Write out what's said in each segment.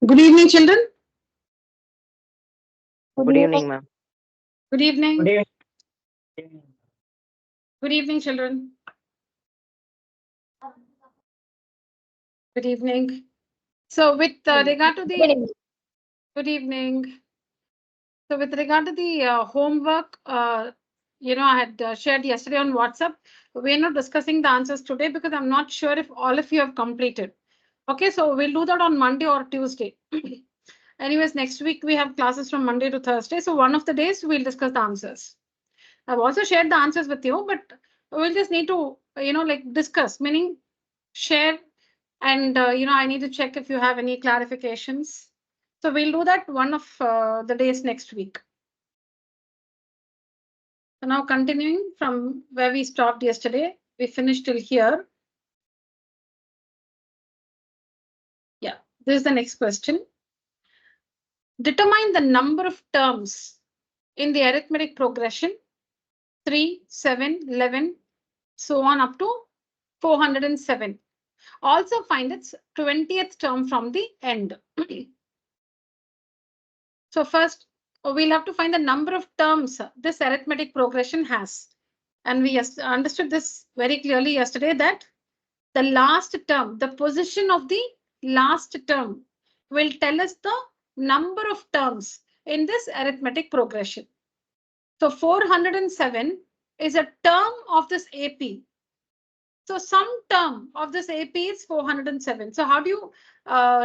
Good evening, children. Good evening, ma'am. Good Good evening. evening. Good evening, children. Good evening. So, with regard to the good evening. So, with regard to the homework, I had shared yesterday on WhatsApp. We're not discussing the answers today because I'm not sure if all of you have completed. Okay, so we'll do that on Monday or Tuesday. Anyways, next week we have classes from Monday to Thursday. So, one of the days we'll discuss the answers. I've also shared the answers with you, but we'll just need to, discuss, meaning share. And, I need to check if you have any clarifications. So we'll do that one of the days next week. So now continuing from where we stopped yesterday, we finished till here. Yeah, this is the next question. Determine the number of terms in the arithmetic progression 3, 7, 11, so on up to 407. Also find its 20th term from the end. So first, we'll have to find the number of terms this arithmetic progression has. And we understood this very clearly yesterday that the last term, the position of the last term will tell us the number of terms in this arithmetic progression. So 407 is a term of this AP. So some term of this AP is 407. So how do you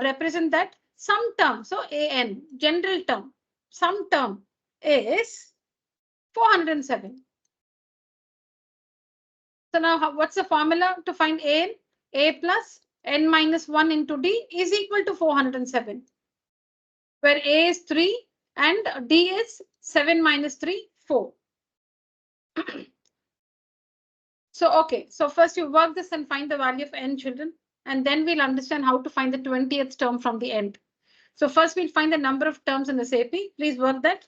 represent that? Some term, so AN, general term, some term is 407. So now what's the formula to find AN? A plus N minus 1 into D is equal to 407, where A is 3 and D is 7 minus 3, 4. So, okay, so first you work this and find the value of N, children, and then we'll understand how to find the 20th term from the end. So first we'll find the number of terms in this AP. Please work that.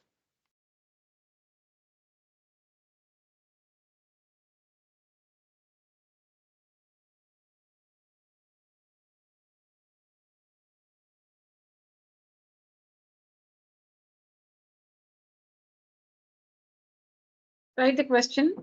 Write the question.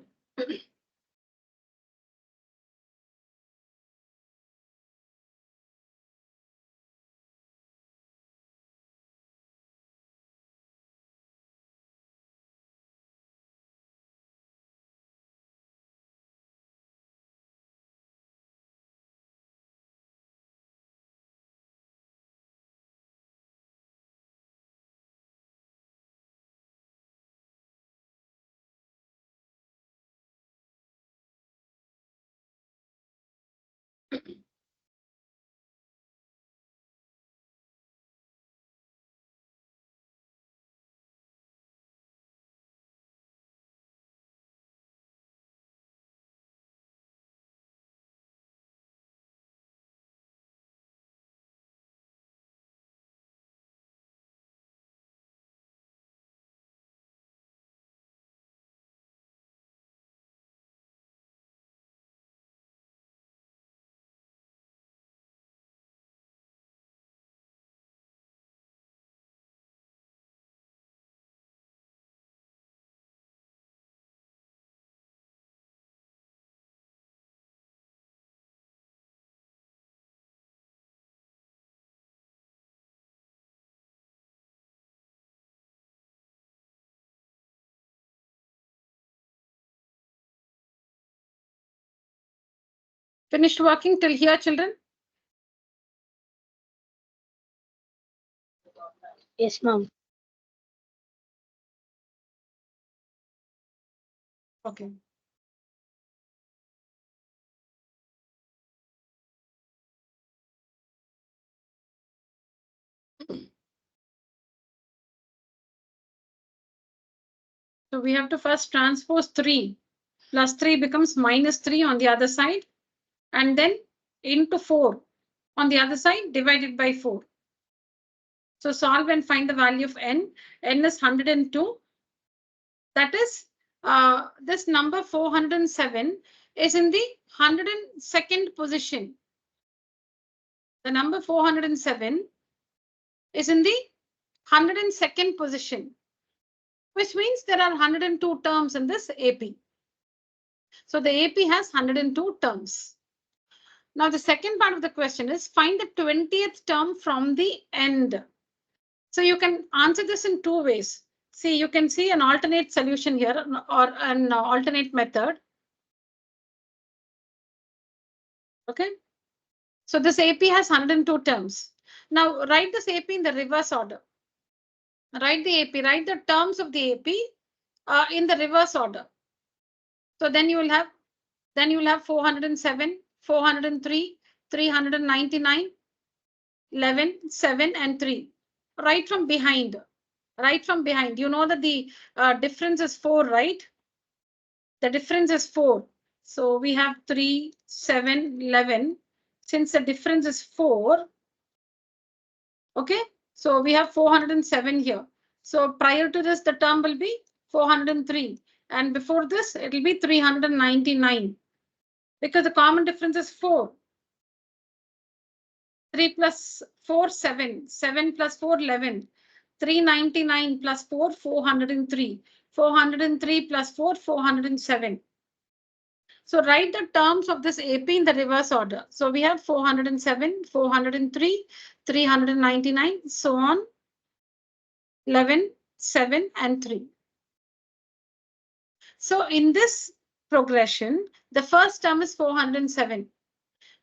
Finished working till here, children? Yes, ma'am. Okay. So we have to first transpose 3. Plus 3 becomes minus 3 on the other side. And then into 4 on the other side divided by 4. So solve and find the value of N. N is 102. That is, this number 407 is in the 102nd position. The number 407 is in the 102nd position, which means there are 102 terms in this AP. So the AP has 102 terms. Now the second part of the question is find the 20th term from the end. So you can answer this in two ways. See, you can see an alternate solution here or an alternate method. Okay. So this AP has 102 terms. Now write this AP in the reverse order. Write the AP, write the terms of the AP in the reverse order. So then you will have 407, 403, 399, 11, 7, and 3. Right from behind. Right from behind. You know that the difference is 4, right? The difference is 4. So we have 3, 7, 11. Since the difference is 4, okay, so we have 407 here. So prior to this, the term will be 403. And before this, it will be 399. Because the common difference is 4. 3 plus 4, 7. 7 plus 4, 11. 399 plus 4, 403. 403 plus 4, 407. So write the terms of this AP in the reverse order. So we have 407, 403, 399, so on, 11, 7, and 3. So in this progression, the first term is 407.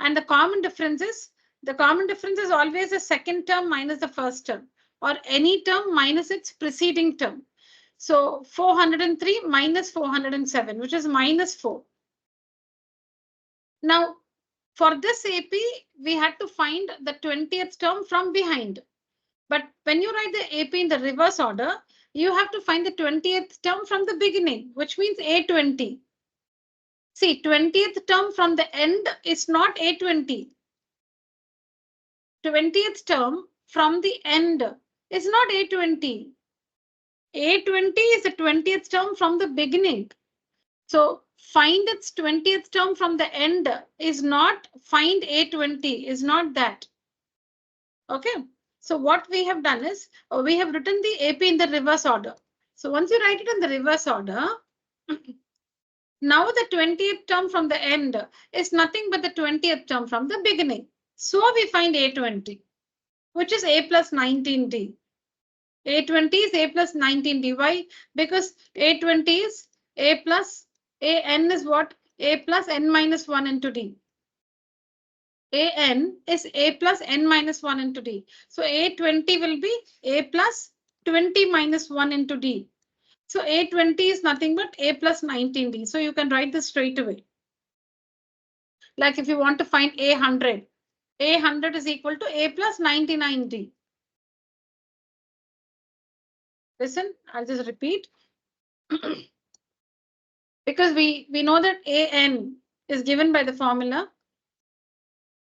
And the common difference is always the second term minus the first term, or any term minus its preceding term. So 403 minus 407, which is minus 4. Now, for this AP, we had to find the 20th term from behind. But when you write the AP in the reverse order, you have to find the 20th term from the beginning, which means A20. See, 20th term from the end is not A20. 20th term from the end is not A20. A20 is the 20th term from the beginning. So find its 20th term from the end is not find A20, is not that. Okay. So what we have done is we have written the AP in the reverse order. So once you write it in the reverse order, now the 20th term from the end is nothing but the 20th term from the beginning. So we find A20, which is A plus 19D. A20 is A plus 19D. Why? Because A20 is A plus AN is what? A plus N minus 1 into D. AN is A plus N minus 1 into D. So A20 will be A plus 20 minus 1 into D. So A20 is nothing but A plus 19D. So you can write this straight away. Like if you want to find A100, A100 is equal to A plus 99D. Listen, I'll just repeat. Because we know that AN is given by the formula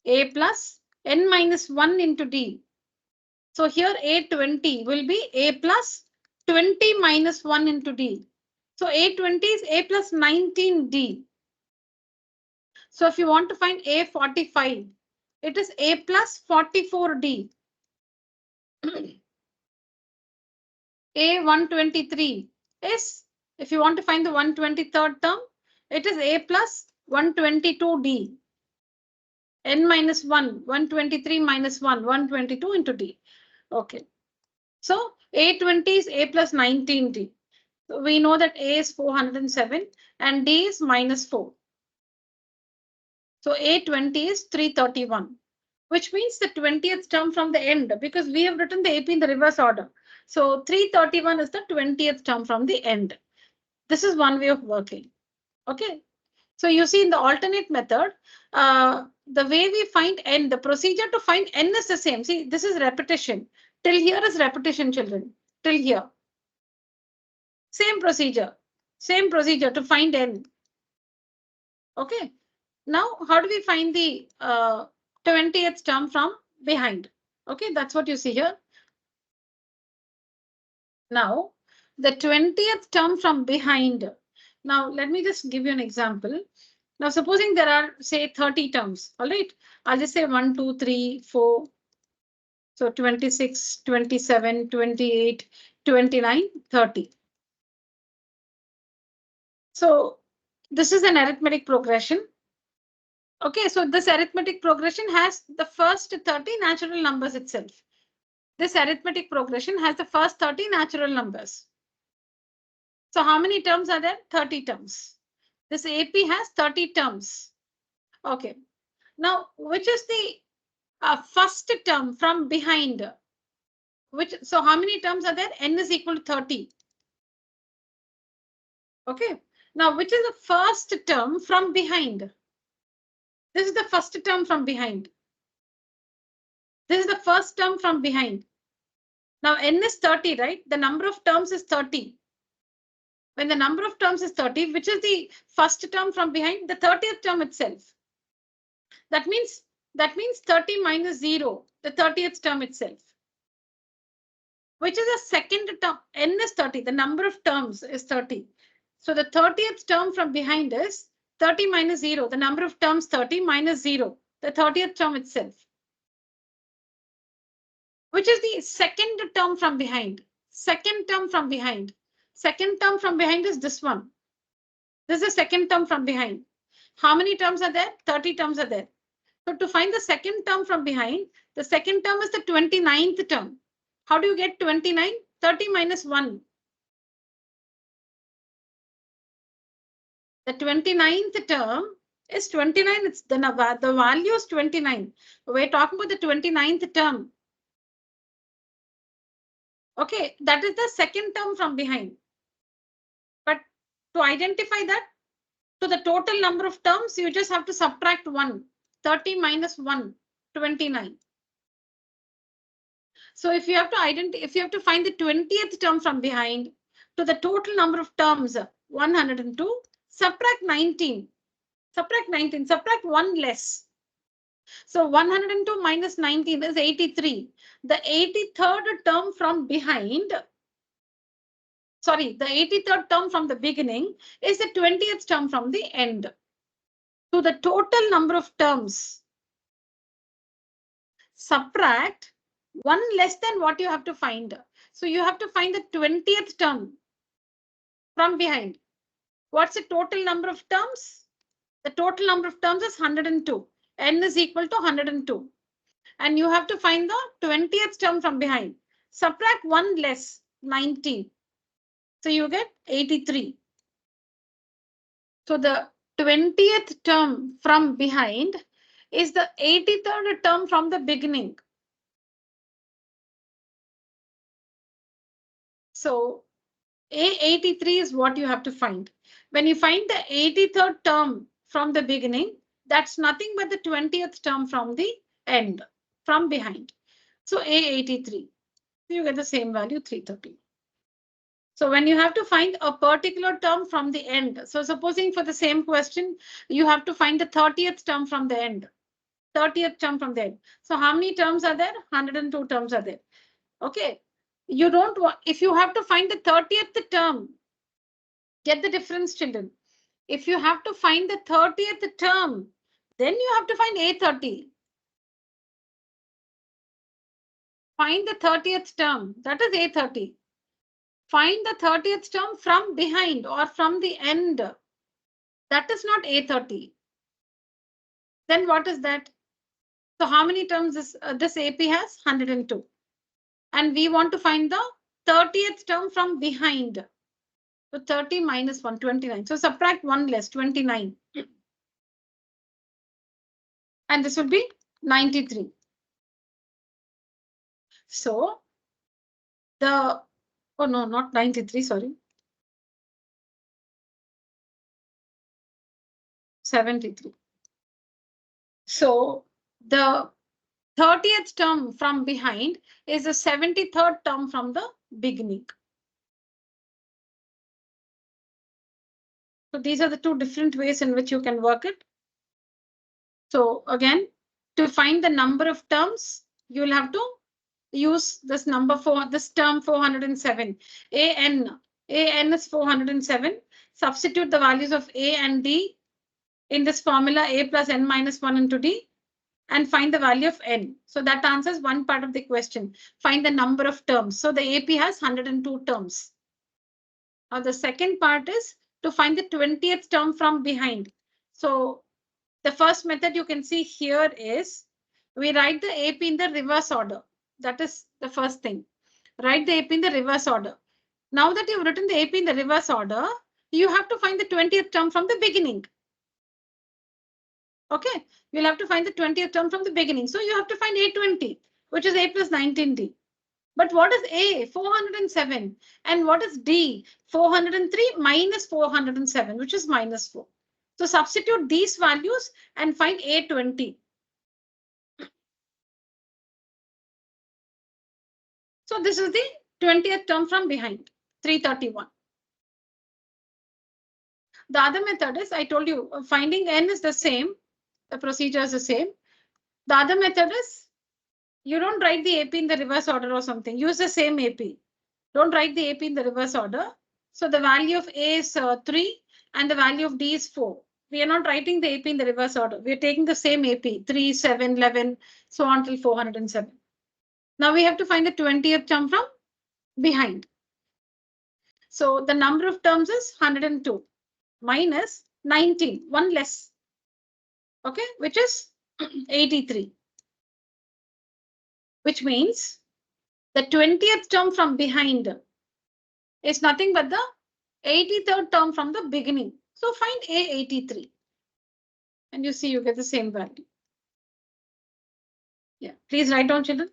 A plus N minus 1 into D. So here A20 will be A plus 20 minus 1 into D. So A20 is A plus 19D. So if you want to find A45, it is A plus 44D. A123 is, if you want to find the 123rd term, it is A plus 122D. N minus 1, 123 minus 1, 122 into D. Okay. So A20 is A plus 19D. So we know that A is 407 and D is minus 4. So A20 is 331, which means the 20th term from the end, because we have written the AP in the reverse order. So 331 is the 20th term from the end. This is one way of working. Okay. So you see in the alternate method, the way we find n, the procedure to find n is the same. See, this is repetition. Till here is repetition, children. Till here. Same procedure to find n. Okay. Now, how do we find the 20th term from behind? Okay, that's what you see here. Now, the 20th term from behind. Now, let me just give you an example. Now, supposing there are, say, 30 terms. All right. I'll just say 1, 2, 3, 4, So 26, 27, 28, 29, 30. So this is an arithmetic progression. Okay, so this arithmetic progression has the first 30 natural numbers itself. This arithmetic progression has the first 30 natural numbers. So how many terms are there? 30 terms. This AP has 30 terms. Okay. Now, which is the first term from behind? So how many terms are there? N is equal to 30. Okay. Now, which is the first term from behind? This is the first term from behind. This is the first term from behind. Now, N is 30, right? The number of terms is 30. When the number of terms is 30, which is the first term from behind? The 30th term itself. That means 30 minus 0, the 30th term itself. Which is the second term? N is 30. The number of terms is 30. So the 30th term from behind is 30 minus 0. The number of terms 30 minus 0. The 30th term itself. Which is the second term from behind? Second term from behind. Second term from behind is this one. This is the second term from behind. How many terms are there? 30 terms are there. So to find the second term from behind, the second term is the 29th term. How do you get 29? 30 minus 1. The 29th term is 29. It's the value is 29. We're talking about the 29th term. Okay, that is the second term from behind. But to identify that, to the total number of terms, you just have to subtract 1. 30 minus 1, 29. So if you have to find the 20th term from behind, to the total number of terms, 102, subtract 19. Subtract 19, subtract 1 less. So 102 minus 19 is 83. The 83rd term from behind, sorry, the 83rd term from the beginning is the 20th term from the end. So the total number of terms, subtract 1 less than what you have to find. So you have to find the 20th term from behind. What's the total number of terms? The total number of terms is 102. N is equal to 102. And you have to find the 20th term from behind. Subtract 1 less, 19. So you get 83. So the 20th term from behind is the 83rd term from the beginning. So A83 is what you have to find. When you find the 83rd term from the beginning, that's nothing but the 20th term from the end, from behind. So A83, you get the same value, 330. So when you have to find a particular term from the end, so supposing for the same question, you have to find the 30th term from the end. 30th term from the end. So how many terms are there? 102 terms are there. Okay. You don't want, if you have to find the 30th term, get the difference, children. If you have to find the 30th term, then you have to find A30. Find the 30th term, that is A30. Find the 30th term from behind or from the end. That is not A30. Then what is that? So how many terms this AP has? 102. And we want to find the 30th term from behind. So 30 minus 1, 29. So subtract 1 less, 29. And this will be 93. So the, oh no, not 93, sorry. 73. So the 30th term from behind is the 73rd term from the beginning. So these are the two different ways in which you can work it. So again, to find the number of terms, you will have to use this number for this term 407. AN is 407. Substitute the values of A and D in this formula A plus N minus 1 into D. and find the value of n. So that answers one part of the question. Find the number of terms. So the AP has 102 terms. Now the second part is to find the 20th term from behind. So the first method you can see here is we write the AP in the reverse order. That is the first thing. Write the AP in the reverse order. Now that you've written the AP in the reverse order, you have to find the 20th term from the beginning. Okay, you'll have to find the 20th term from the beginning. So you have to find A20, which is A plus 19D. But what is A? 407. And what is D? 403 minus 407, which is minus 4. So substitute these values and find A20. So this is the 20th term from behind, 331. The other method is, I told you, finding n is the same. The procedure is the same. The other method is, you don't write the AP in the reverse order or something. Use the same AP. Don't write the AP in the reverse order. So the value of A is 3 and the value of D is 4. We are not writing the AP in the reverse order. We are taking the same AP, 3, 7, 11, so on till 407. Now we have to find the 20th term from behind. So the number of terms is 102 minus 19, one less. Okay, which is 83. Which means the 20th term from behind is nothing but the 83rd term from the beginning. So find A83. And you see you get the same value. Yeah, please write down, children.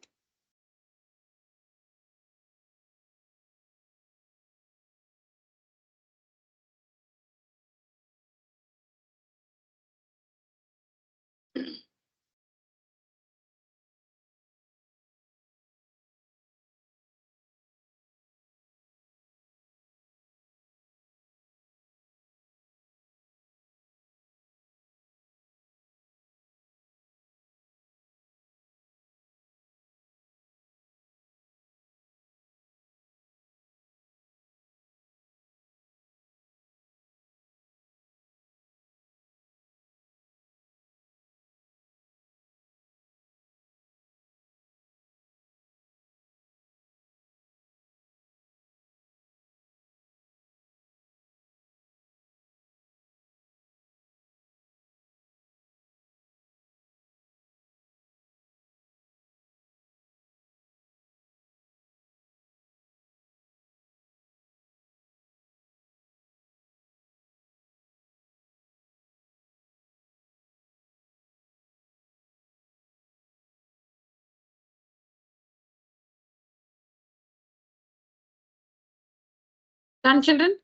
Done, children?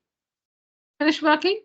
Finish working?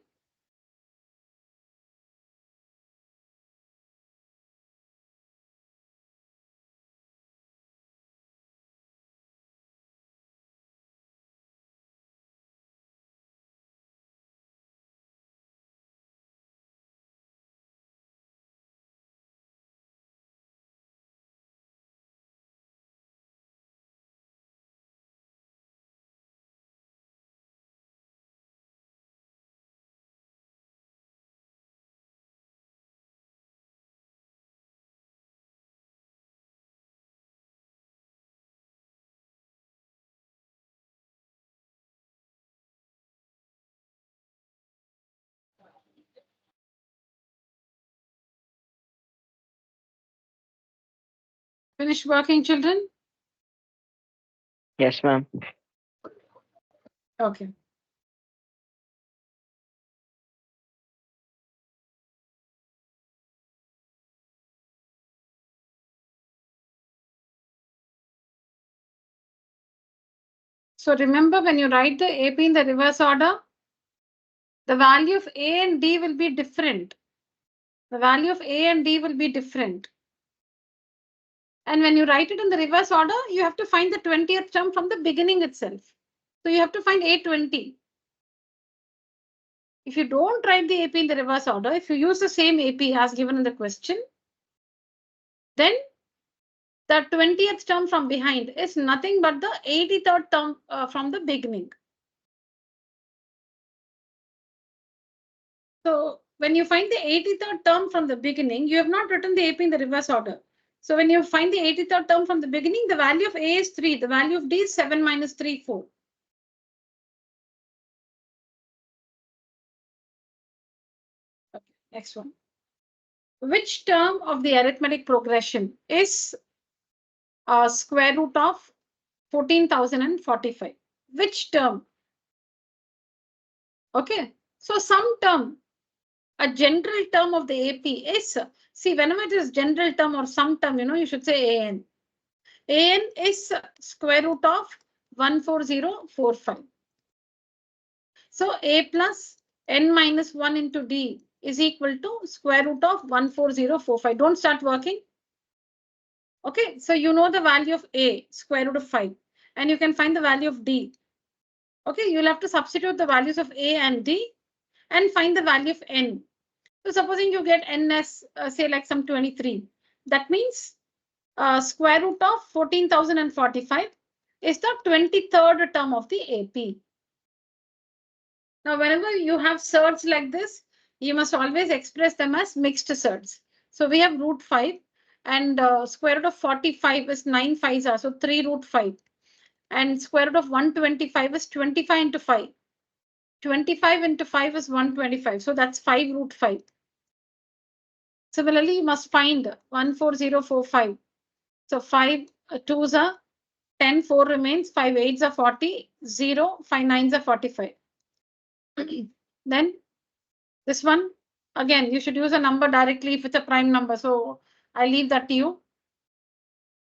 Finish working, children? Yes, ma'am. Okay. So remember, when you write the AP in the reverse order, the value of A and D will be different. The value of A and D will be different. And when you write it in the reverse order, you have to find the 20th term from the beginning itself. So you have to find A20. If you don't write the AP in the reverse order, if you use the same AP as given in the question, then the 20th term from behind is nothing but the 83rd term from the beginning. So when you find the 83rd term from the beginning, you have not written the AP in the reverse order. So when you find the 83rd term from the beginning, the value of A is 3. The value of D is 7 minus 3, 4. Okay, next one. Which term of the arithmetic progression is square root of 14,045? Which term? Okay, so some term, a general term of the AP is, see, whenever it is general term or some term, you should say AN. AN is square root of 14045. So A plus N minus 1 into D is equal to square root of 14045. Don't start working. Okay, so you know the value of A, square root of 5, and you can find the value of D. Okay, you'll have to substitute the values of A and D and find the value of N. So supposing you get N as, say, like some 23. That means square root of 14,045 is the 23rd term of the AP. Now, whenever you have surds like this, you must always express them as mixed surds. So we have root 5 and square root of 45 is 9 5s are, so 3 root 5. And square root of 125 is 25 into 5. 25 into 5 is 125. So that's 5 root 5. Similarly, you must find 14045. So 5 2s are 10, 4 remains, 5 8s are 40, 0, 5 9s are 45. Then this one, again, you should use a number directly if it's a prime number. So I leave that to you.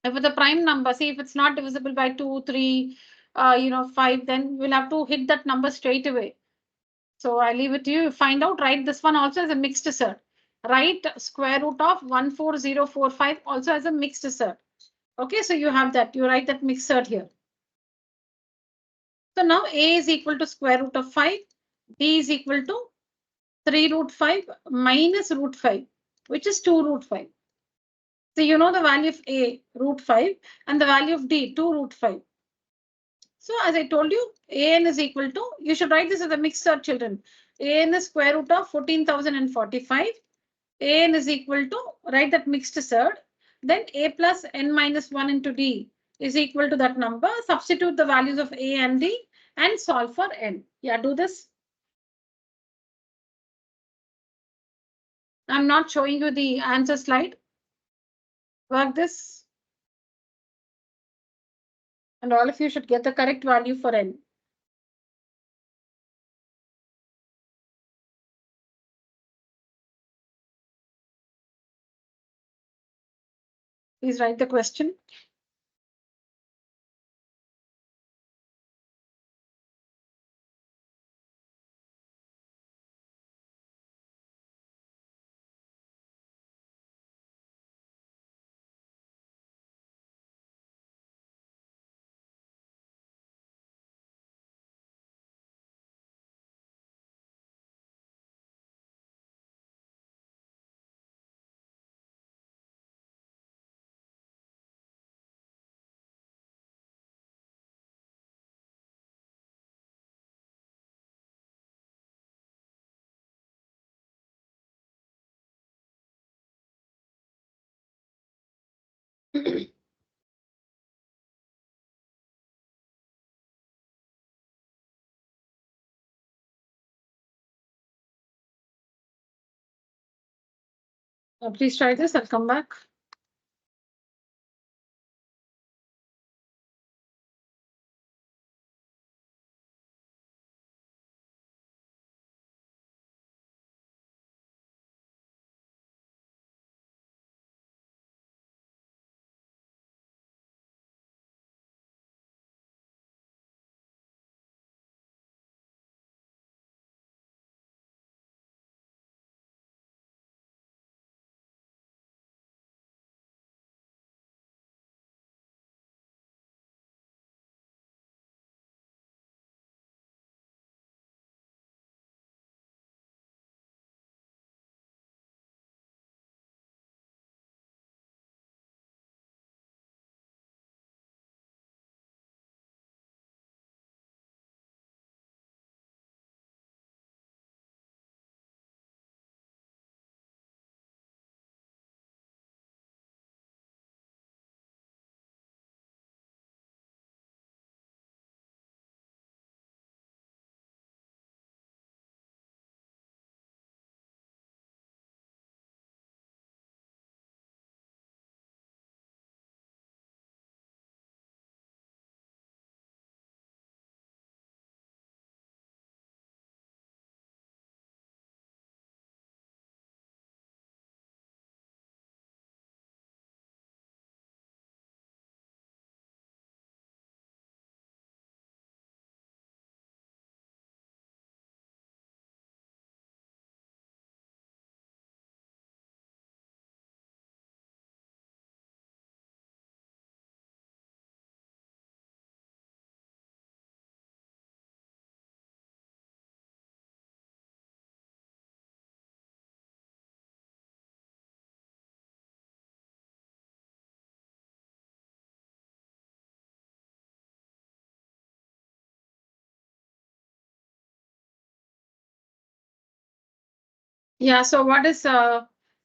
If it's a prime number, see if it's not divisible by 2, 3, 5, then we'll have to hit that number straight away. So I leave it to you. Find out, write this one also as a mixed surd. Write square root of 14045 also as a mixed surd. Okay, so you have that. You write that mixed surd here. So now A is equal to square root of 5. B is equal to 3 root 5 minus root 5, which is 2 root 5. So you know the value of A, root 5, and the value of D, 2 root 5. So as I told you, AN is equal to, you should write this as a mixed surd, children. AN is square root of 14,045. AN is equal to, write that mixed surd. Then A plus N minus 1 into D is equal to that number. Substitute the values of A and D and solve for N. Yeah, do this. I'm not showing you the answer slide. Work this. And all of you should get the correct value for N. Please write the question. Please try this. I'll come back. Yeah, so what is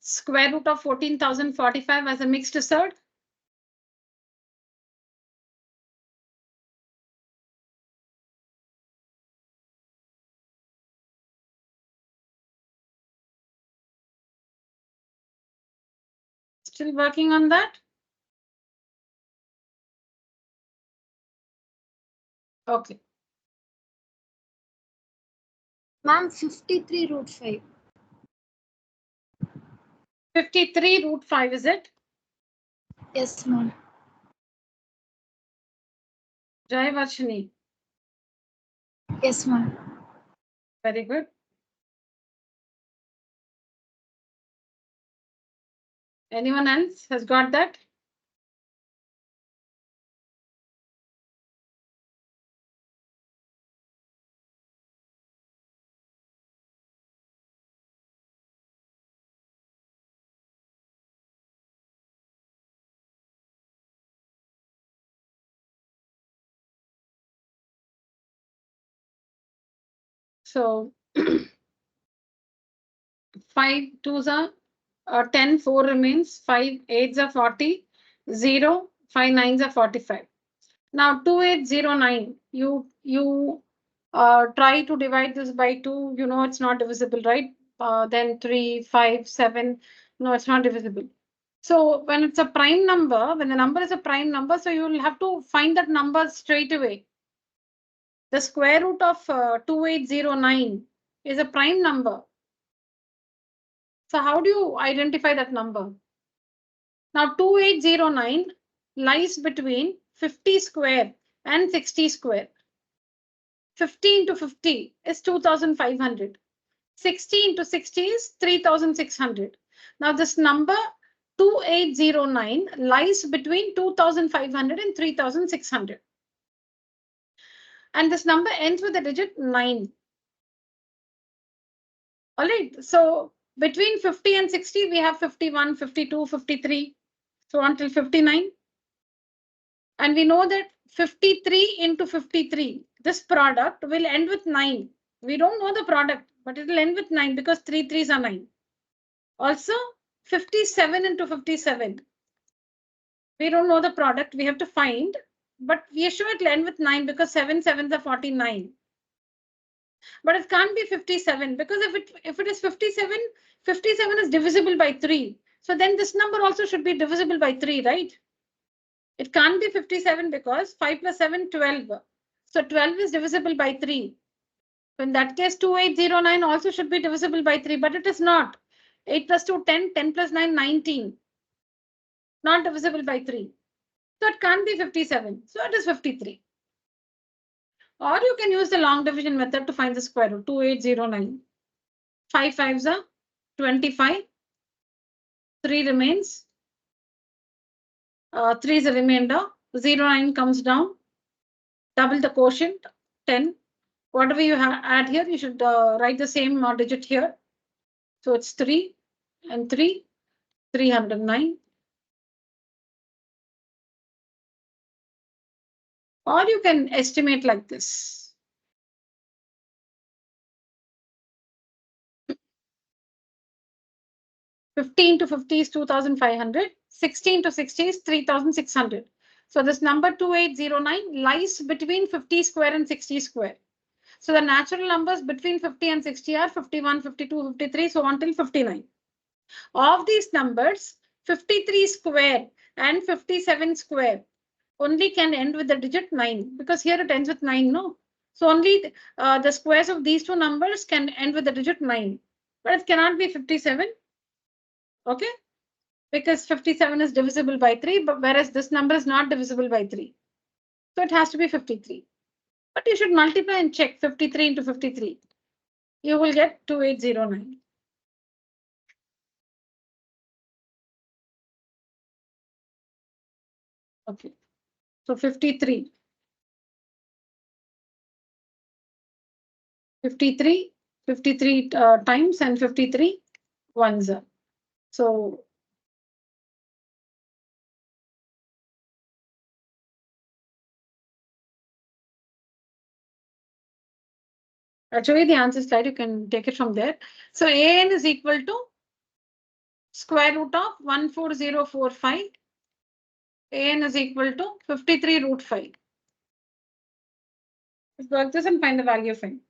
square root of 14,045 as a mixed third? Still working on that? Okay. Ma'am, 53 root 5. 53 root 5, is it? Yes, ma'am. Jai Varshini. Yes, ma'am. Very good. Anyone else has got that? So 5 2s are 10, 4 remains, 5 8s are 40, 0, 5 9s are 45. Now 2809, you try to divide this by 2, you know it's not divisible, right? Then 3, 5, 7, no, it's not divisible. So when it's a prime number, when the number is a prime number, so you will have to find that number straight away. The square root of 2809 is a prime number. So how do you identify that number? Now 2809 lies between 50 square and 60 square. 15 to 50 is 2500. 60 into 60 is 3600. Now this number 2809 lies between 2500 and 3600. And this number ends with the digit 9. All right. So between 50 and 60, we have 51, 52, 53, so until 59. And we know that 53 into 53, this product will end with 9. We don't know the product, but it will end with 9 because 3 3s are 9. Also, 57 into 57. We don't know the product, we have to find, but we are sure it will end with 9 because 7 7s are 49. But it can't be 57 because if it is 57, 57 is divisible by 3. So then this number also should be divisible by 3, right? It can't be 57 because 5 plus 7, 12. So 12 is divisible by 3. So in that case, 2809 also should be divisible by 3, but it is not. 8 plus 2, 10, 10 plus 9, 19. Not divisible by 3. So it can't be 57. So it is 53. Or you can use the long division method to find the square root, 2809. 5 5s are 25. 3 remains. 3 is a remainder. 0 9 comes down. Double the quotient, 10. Whatever you add here, you should write the same digit here. So it's 3 and 3, 309. Or you can estimate like this. Fifteen to 50 is 2500. 16 to 60 is 3600. So this number 2809 lies between 50 square and 60 square. So the natural numbers between 50 and 60 are 51, 52, 53, so on till 59. Of these numbers, 53 square and 57 square only can end with the digit 9 because here it ends with 9, no? So only the squares of these two numbers can end with the digit 9, but it cannot be 57, okay? Because 57 is divisible by 3, but whereas this number is not divisible by 3. So it has to be 53. But you should multiply and check 53 into 53. You will get 2809. Okay. So 53. 53, 53 times and 53 ones. So I'll show you the answer slide. You can take it from there. So an is equal to square root of 14045. An is equal to 53 root 5. Let's work this and find the value of n.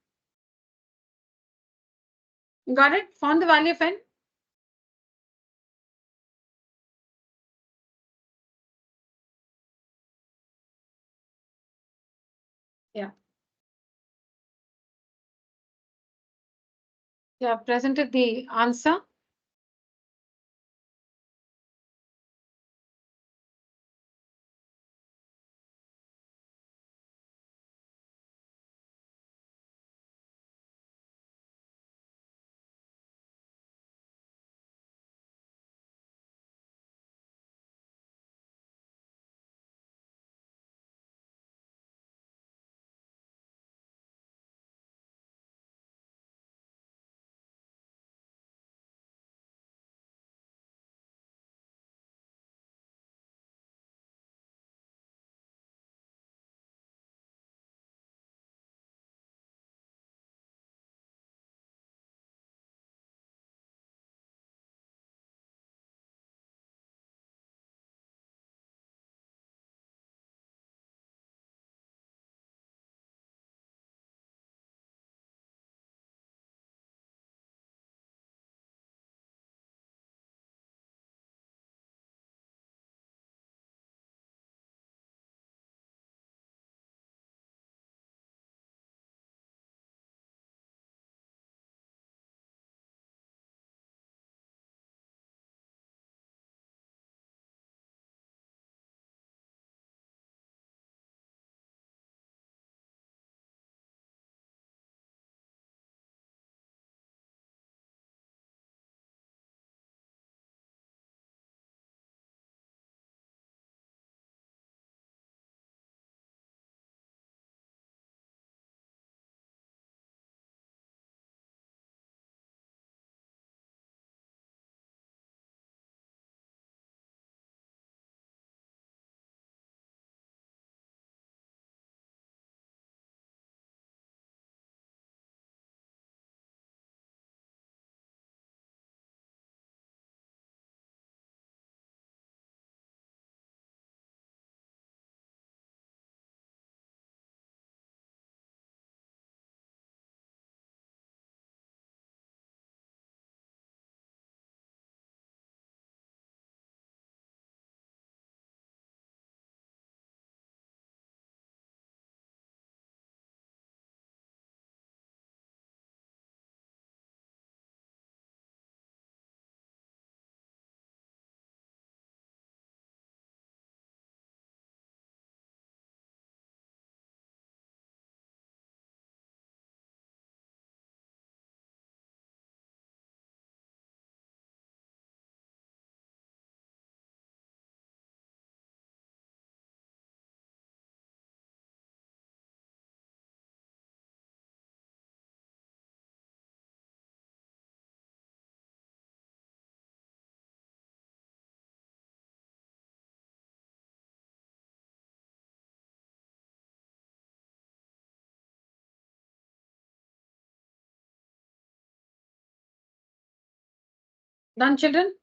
Got it? Found the value of n? Yeah. Yeah, presented the answer. Done, children?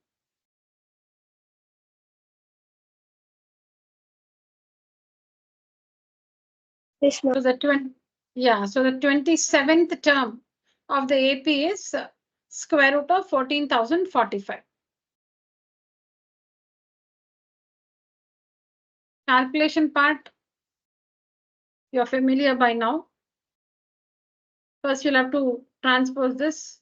Yes, ma'am. So the 27th term of the AP is square root of 14,045. Calculation part, you're familiar by now. First, you'll have to transpose this.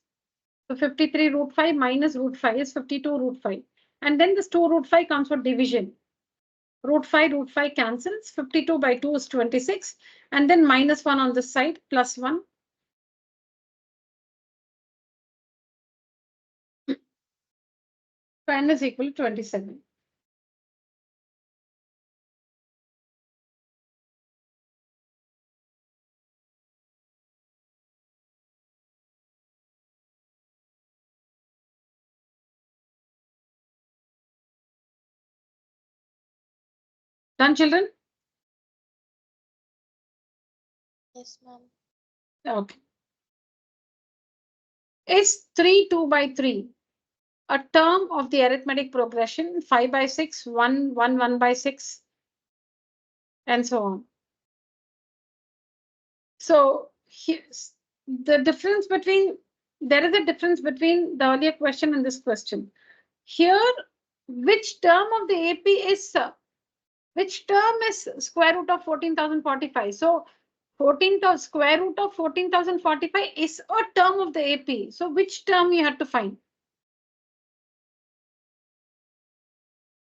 So 53 root 5 minus root 5 is 52 root 5. And then this 2 root 5 comes for division. Root 5 cancels. 52 by 2 is 26. And then minus 1 on this side, plus 1. So n is equal to 27. Done, children? Yes, ma'am. Okay. Is 3 2 by 3 a term of the arithmetic progression 5 by 6, 1, 1, 1 by 6, and so on? So here's the difference between, there is a difference between the earlier question and this question. Here, which term of the AP is, which term is square root of 14,045? So 14,000 square root of 14,045 is a term of the AP. So which term you have to find?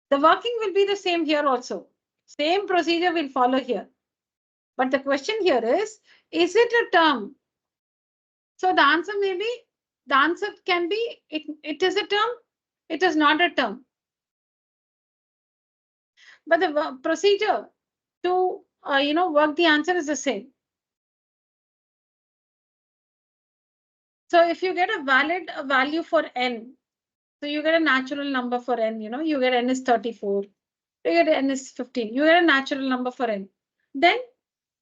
The working will be the same here also. Same procedure will follow here. But the question here is it a term? So the answer may be, the answer can be, it is a term, it is not a term. But the procedure to work the answer is the same. So if you get a valid value for n, so you get a natural number for n, you get n is 34, you get n is 15, you get a natural number for n. Then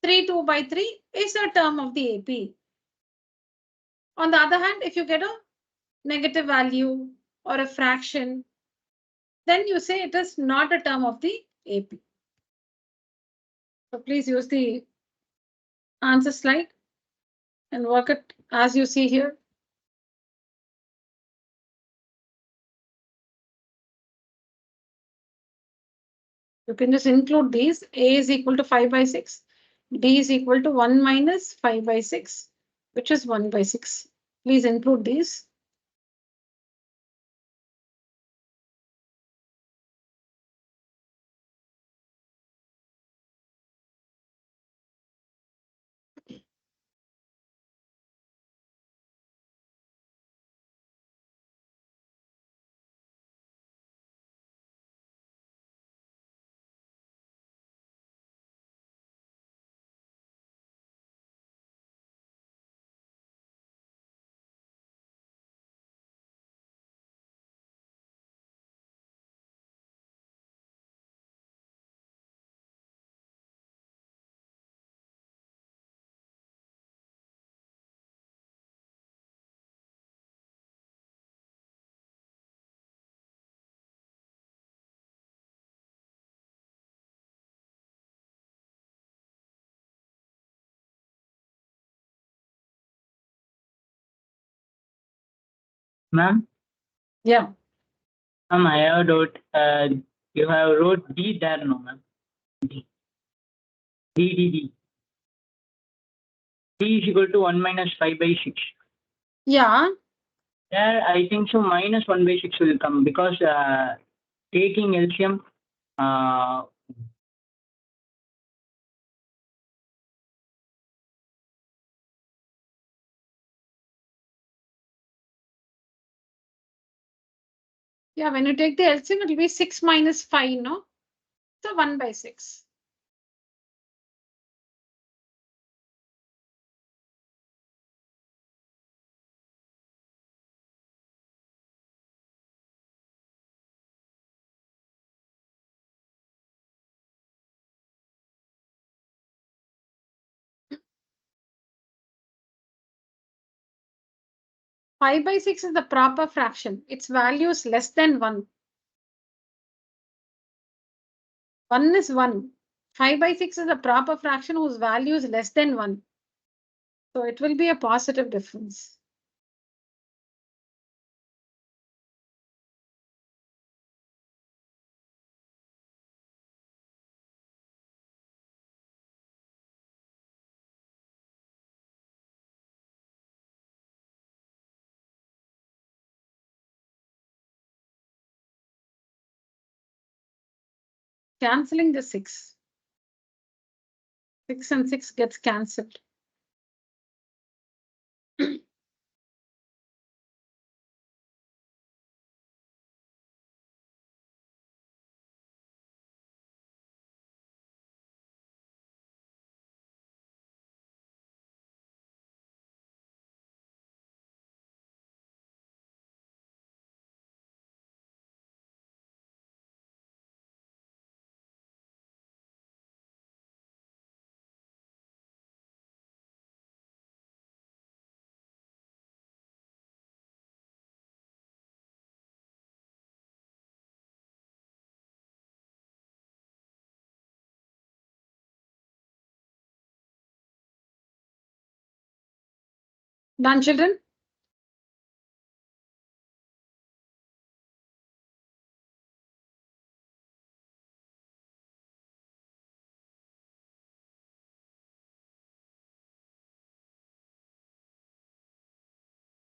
3 2 by 3 is a term of the AP. On the other hand, if you get a negative value or a fraction, then you say it is not a term of the AP. So please use the answer slide and work it as you see here. You can just include these. A is equal to 5 by 6. D is equal to 1 minus 5 by 6, which is 1 by 6. Please include these. Ma'am? Yeah. Ma'am, I have wrote, you have wrote D there, no, ma'am? D. D. D is equal to 1 minus 5 by 6. Yeah. There, I think so minus 1 by 6 will come because taking LCM, Yeah, when you take the LCM, it will be 6 minus 5, no? So 1 by 6. Five by 6 is the proper fraction. Its value is less than 1. 1 is 1. 5 by 6 is a proper fraction whose value is less than 1. So it will be a positive difference. Cancelling the 6. 6 and 6 gets cancelled. Done, children?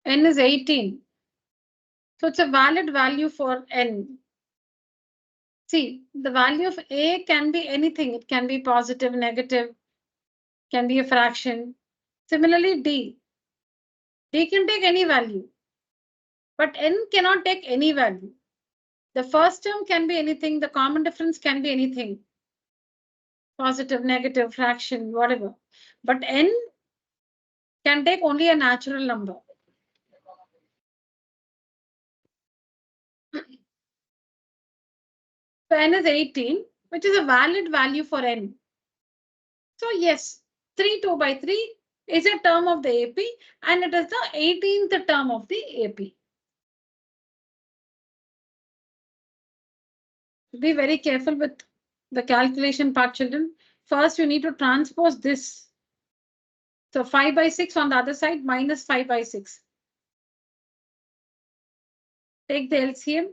N is 18. So it's a valid value for N. See, the value of A can be anything. It can be positive, negative, can be a fraction. Similarly, D. D can take any value, but N cannot take any value. The first term can be anything. The common difference can be anything. Positive, negative, fraction, whatever. But N can take only a natural number. So N is 18, which is a valid value for N. So yes, 3 2 by 3 is a term of the AP and it is the 18th term of the AP. Be very careful with the calculation part, children. First, you need to transpose this. So 5 by 6 on the other side minus 5 by 6. Take the LCM.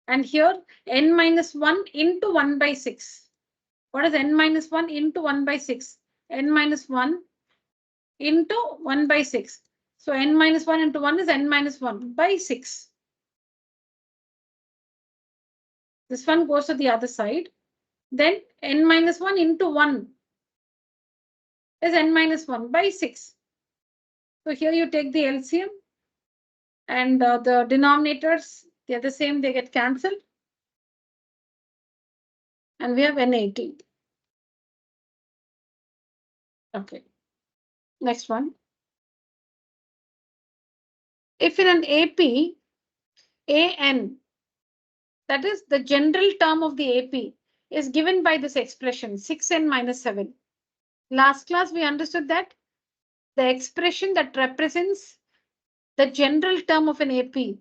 And here n minus 1 into 1 by 6. What is n minus 1 into 1 by 6? N minus 1 into 1 by 6. So n minus 1 into 1 is n minus 1 by 6. This one goes to the other side. Then n minus 1 into 1 is n minus 1 by 6. So here you take the LCM and the denominators, they're the same, they get cancelled. And we have n18. Okay. Next one. If in an AP, AN, that is the general term of the AP, is given by this expression 6n minus 7. Last class we understood that the expression that represents the general term of an AP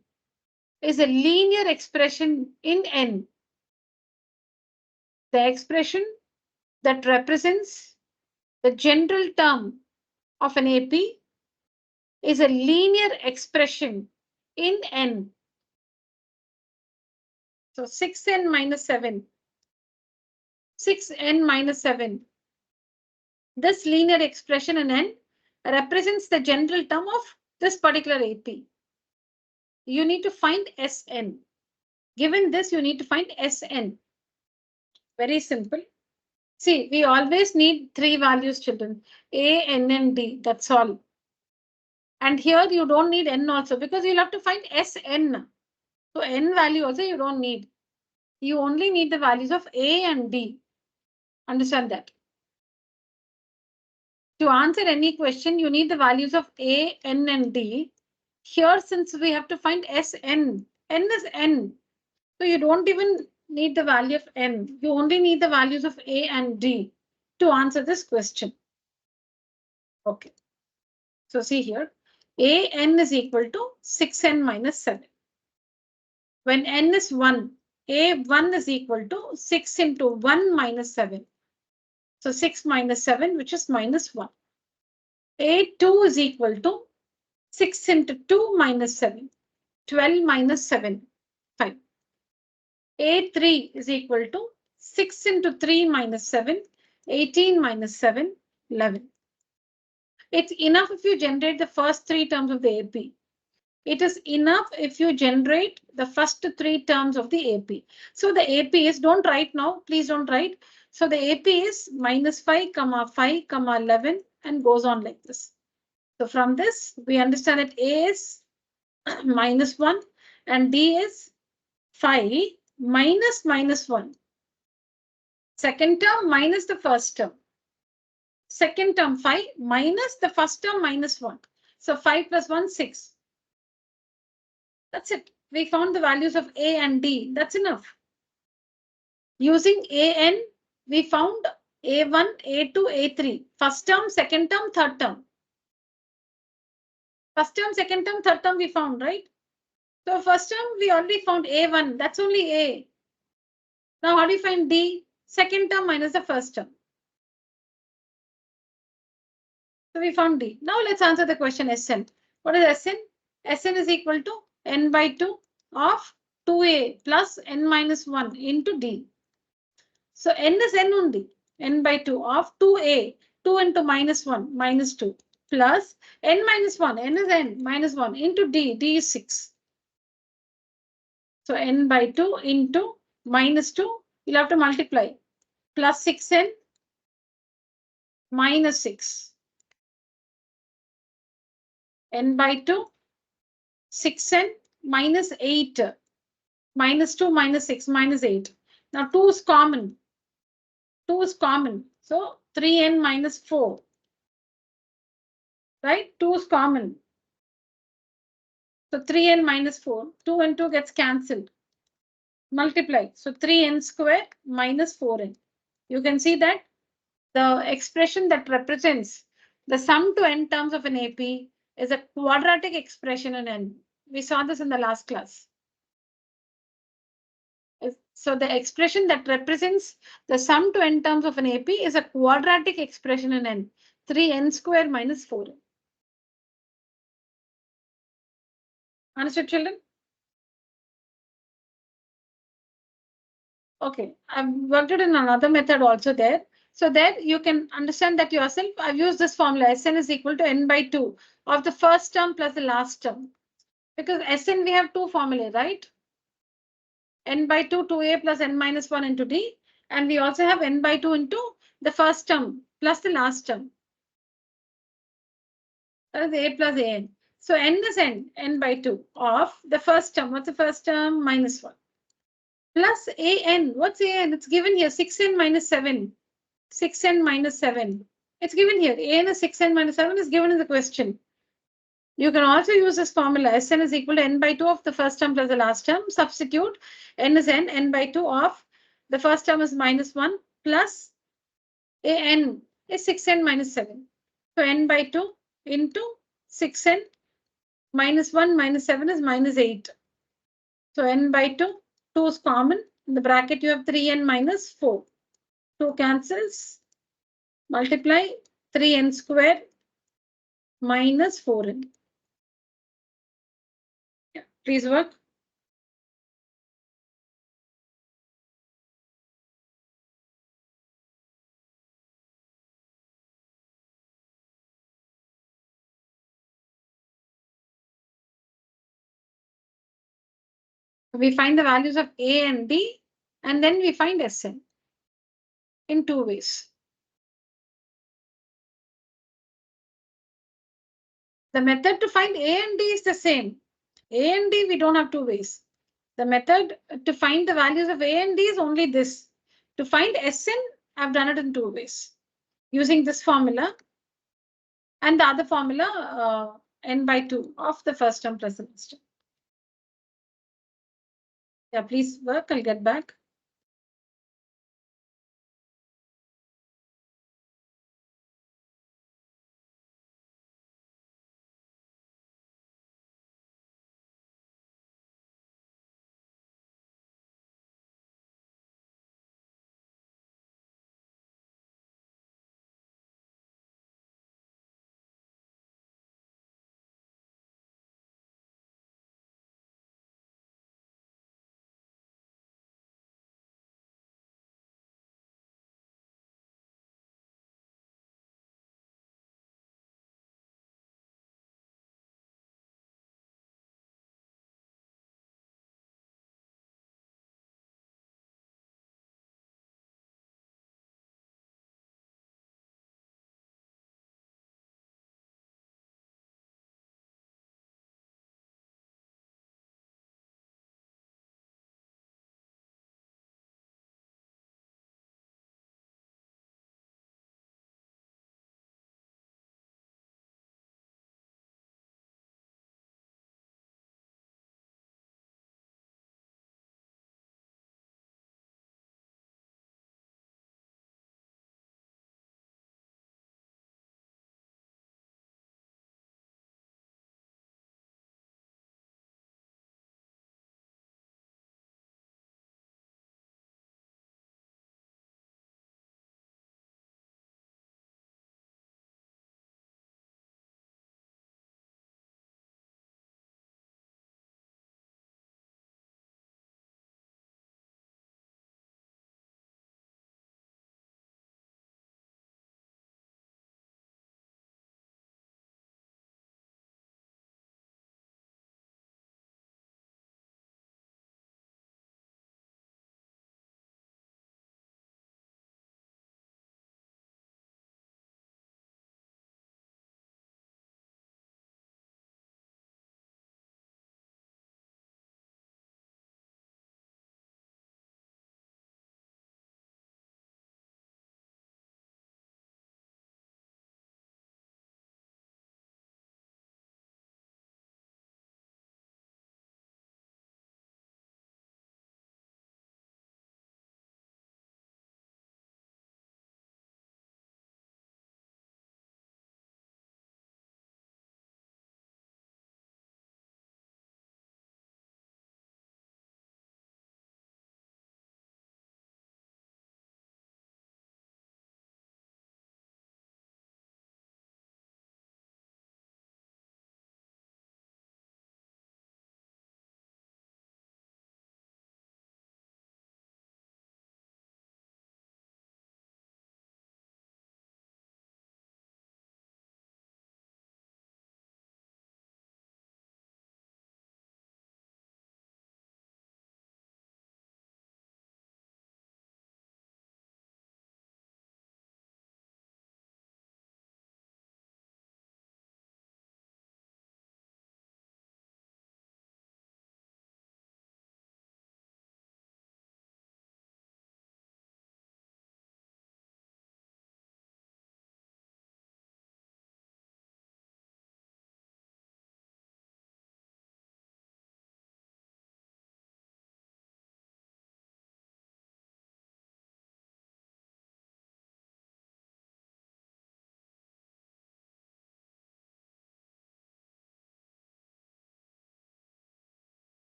is a linear expression in n. The expression that represents the general term of an AP is a linear expression in n. So 6n minus 7. 6n minus 7. This linear expression in n represents the general term of this particular AP. You need to find Sn. Given this, you need to find Sn. Very simple. See, we always need 3 values, children. A, N, and D. That's all. And here you don't need N also because you'll have to find Sn. So N value also you don't need. You only need the values of A and D. Understand that. To answer any question, you need the values of A, N, and D. Here, since we have to find Sn, N is N. So you don't even need the value of N. You only need the values of A and D to answer this question. Okay. So see here, An is equal to 6n minus 7. When n is 1, A1 is equal to 6 into 1 minus 7. So 6 minus 7, which is minus 1. A2 is equal to 6 into 2 minus 7. 12 minus 7, 5. A3 is equal to 6 into 3 minus 7. 18 minus 7, 11. It's enough if you generate the first 3 terms of the AP. It is enough if you generate the first 3 terms of the AP. So the AP is, don't write now, please don't write. So the AP is minus 5, 5, 11 and goes on like this. So from this, we understand that A is minus 1 and D is 5 minus minus 1. Second term minus the first term. Second term 5 minus the first term minus 1. So 5 plus 1, 6. That's it. We found the values of A and D. That's enough. Using AN, we found A1, A2, A3. First term, second term, third term. First term, second term, third term we found, right? So first term, we already found A1. That's only A. Now how do you find D? Second term minus the first term. So we found D. Now let's answer the question Sn. What is Sn? Sn is equal to n by 2 of 2a plus n minus 1 into D. So n is n only, n by 2 of 2a, 2 into minus 1, minus 2, plus n minus 1, n is n, minus 1 into D, D is 6. So n by 2 into minus 2, you'll have to multiply, plus 6n minus 6. N by 2, 6n minus 8, minus 2 minus 6 minus 8. Now 2 is common. 2 is common. So 3n minus 4. Right? 2 is common. So 3n minus 4. 2 and 2 gets cancelled. Multiply. So 3n square minus 4n. You can see that the expression that represents the sum to n terms of an AP is a quadratic expression in n. We saw this in the last class. So the expression that represents the sum to n terms of an AP is a quadratic expression in n. 3n square minus 4n. Understood, children? Okay, I've worked it in another method also there. So there you can understand that yourself. I've used this formula. Sn is equal to n by 2 of the first term plus the last term. Because Sn we have two formulae, right? N by 2, 2a plus n minus 1 into D. And we also have n by 2 into the first term plus the last term. That is a plus an. So n is n by 2 of the first term. What's the first term? Minus 1. Plus an. What's an? It's given here 6n minus 7. 6n minus 7. It's given here. An is 6n minus 7 is given in the question. You can also use this formula. Sn is equal to n by 2 of the first term plus the last term. Substitute. N is n by 2 of the first term is minus 1 plus an is 6n minus 7. So n by 2 into 6n minus 1 minus 7 is minus 8. So n by 2, 2 is common. In the bracket you have 3n minus 4. 2 cancels. Multiply 3n square minus 4n. Yeah, please work. We find the values of a and d, and then we find Sn in two ways. The method to find a and d is the same. A and d, we don't have two ways. The method to find the values of a and d is only this. To find Sn, I've done it in two ways. Using this formula and the other formula, n by 2 of the first term plus the last term. Yeah, please work. I'll get back.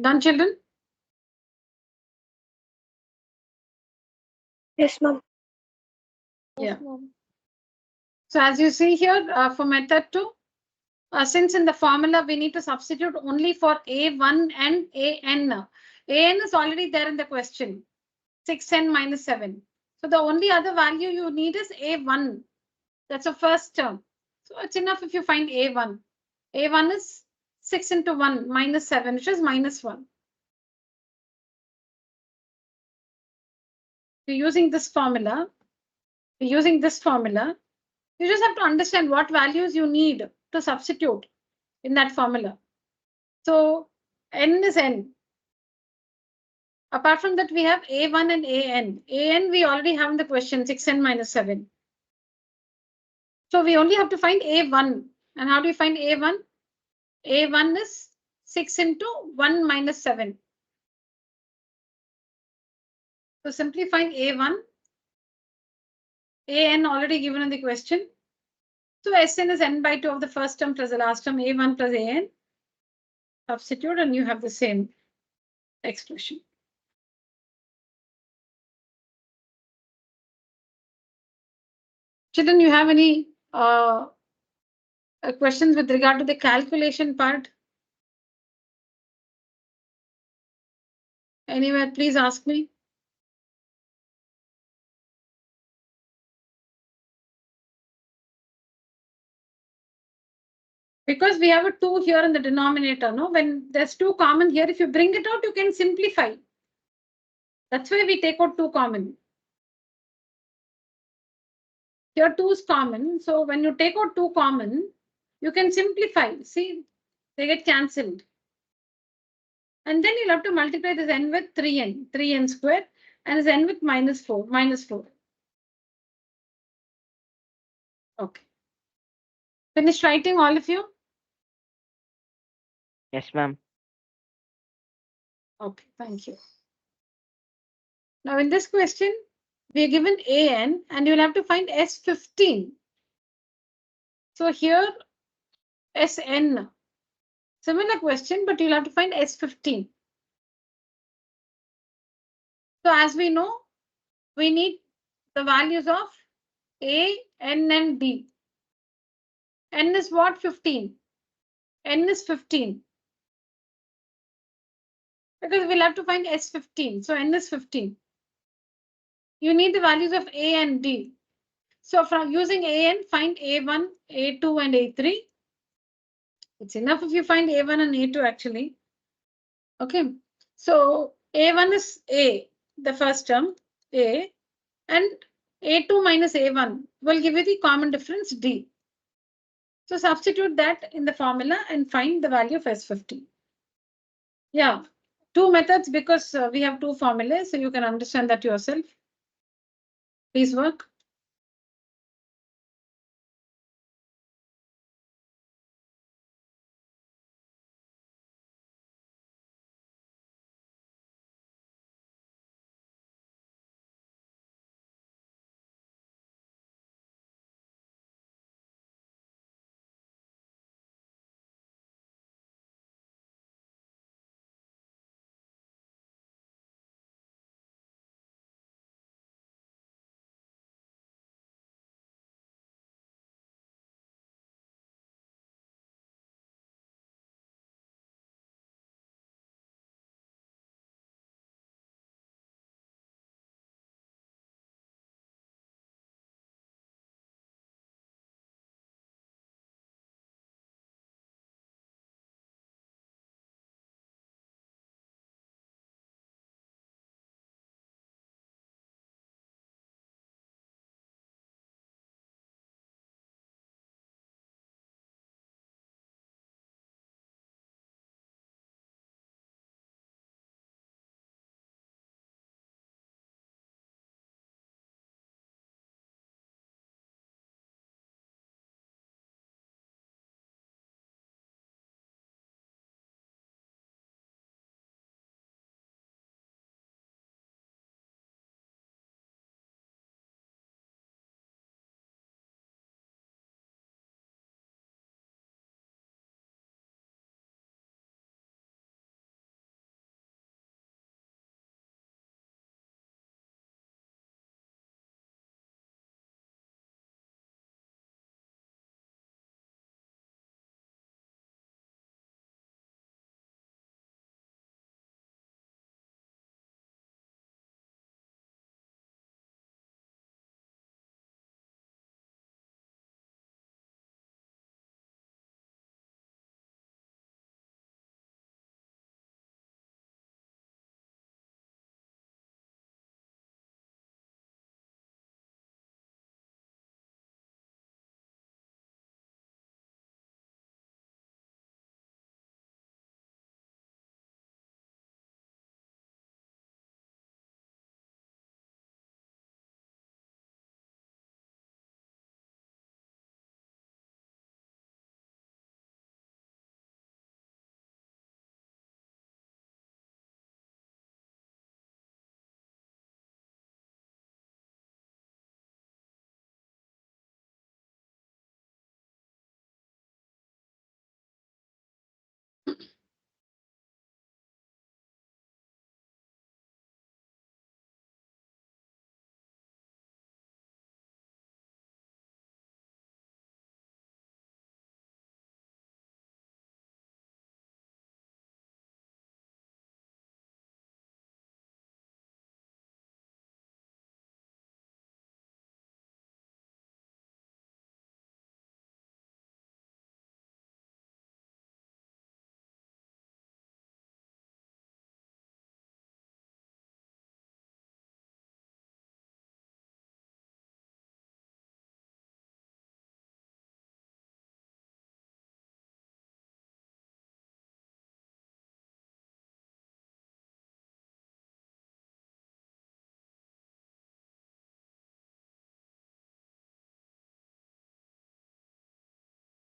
Done, children? Yes, ma'am. Yeah. So as you see here, for method 2, since in the formula we need to substitute only for A1 and AN. AN is already there in the question, 6n minus 7. So the only other value you need is A1. That's the first term. So it's enough if you find A1. A1 is 6 into 1 minus 7, which is minus 1. You're using this formula. You just have to understand what values you need to substitute in that formula. So n is n. Apart from that, we have A1 and AN. AN we already have in the question, 6n minus 7. So we only have to find A1. And how do we find A1? A1 is 6 into 1 minus 7. So simply find A1. AN already given in the question. So Sn is n by 2 of the first term plus the last term, A1 plus AN. Substitute and you have the same expression. Children, you have any questions with regard to the calculation part? Anywhere, please ask me. Because we have a 2 here in the denominator, no? When there's 2 common here, if you bring it out, you can simplify. That's why we take out 2 common. Here 2 is common. So when you take out 2 common, you can simplify. See, they get cancelled. And then you'll have to multiply this n with 3n squared, and this n with minus 4. Okay. Finish writing, all of you? Yes, ma'am. Okay, thank you. Now in this question, we are given an and you'll have to find S15. So here Sn. Similar question, but you'll have to find S15. So as we know, we need the values of A, N, and D. N is what? 15. N is 15. Because we'll have to find S15. So N is 15. You need the values of A and D. So from using AN, find A1, A2, and A3. It's enough if you find A1 and A2 actually. Okay. So A1 is A, the first term, A, and A2 minus A1 will give you the common difference D. So substitute that in the formula and find the value of S15. Yeah, 2 methods because we have 2 formulas, so you can understand that yourself. Please work.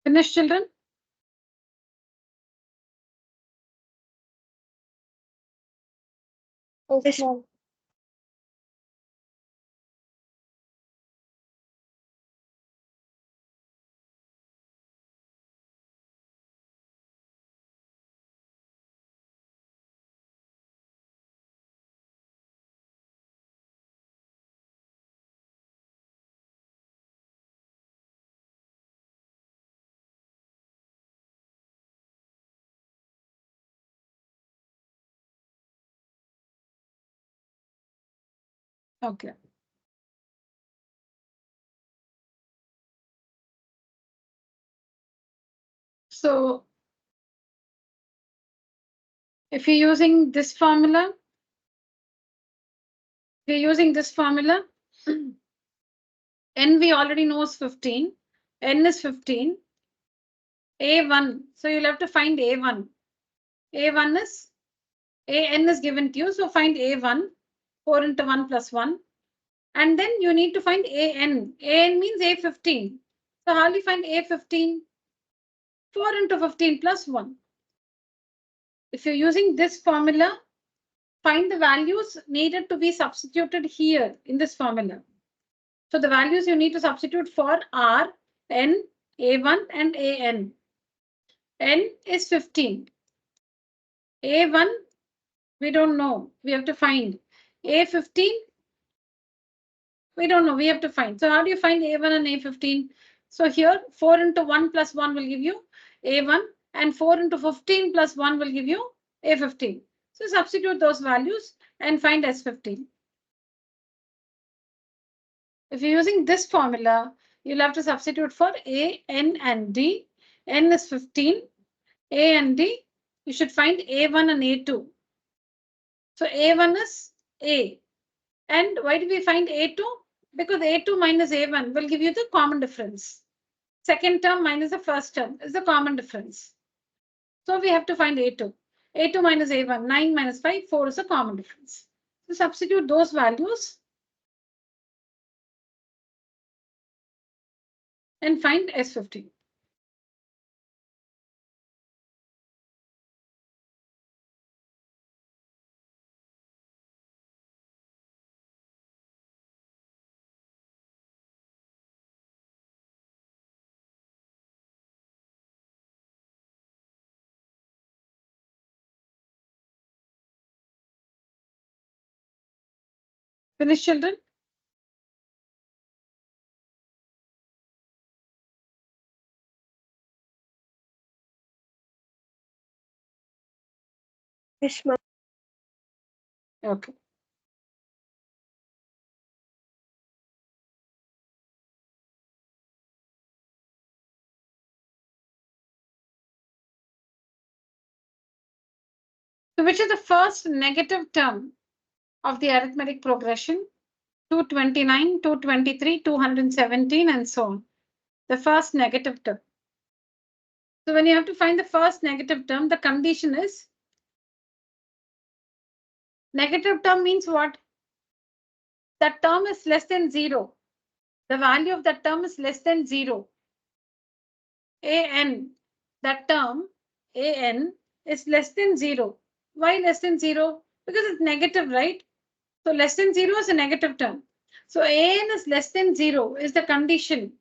Finished, children? Yes, ma'am. Okay. So if you're using this formula, n we already know is 15. N is 15. A1. So you'll have to find A1. A1 is An is given to you. So find A1. 4 into 1 plus 1. And then you need to find An. An means A15. So how do you find A15? 4 into 15 plus 1. If you're using this formula, find the values needed to be substituted here in this formula. So the values you need to substitute for are N, A1 and An. N is 15. A1, we don't know. We have to find. A15, we don't know. We have to find. So how do you find A1 and A15? So here 4 into 1 plus 1 will give you A1 and 4 into 15 plus 1 will give you A15. So substitute those values and find S15. If you're using this formula, you'll have to substitute for A, N and D. N is 15. A and D, you should find A1 and A2. So A1 is A. And why do we find A2? Because A2 minus A1 will give you the common difference. Second term minus the first term is the common difference. So we have to find A2. A2 minus A1, 9 minus 5, 4 is the common difference. So substitute those values and find S15. Finish, children? Yes, ma'am. Okay. So which is the first negative term of the arithmetic progression? 229, 223, 217, and so on. The first negative term. So when you have to find the first negative term, the condition is negative term means what? That term is less than 0. The value of that term is less than 0. An, that term, An, is less than 0. Why less than 0? Because it's negative, right? So less than 0 is a negative term. So An is less than 0 is the condition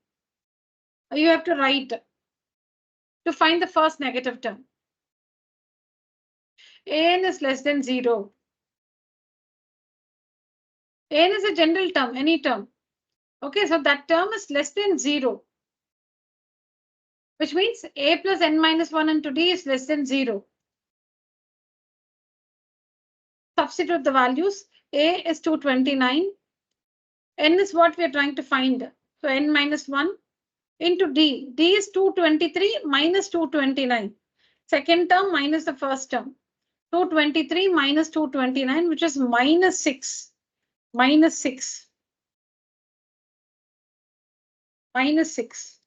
you have to write to find the first negative term. An is less than 0. N is a general term, any term. Okay, so that term is less than 0, which means A plus N minus 1 into D is less than 0. Substitute the values. A is 229. N is what we are trying to find. So N minus 1 into D. D is 223 minus 229. Second term minus the first term. 223 minus 229, which is minus 6. Minus 6. Minus 6.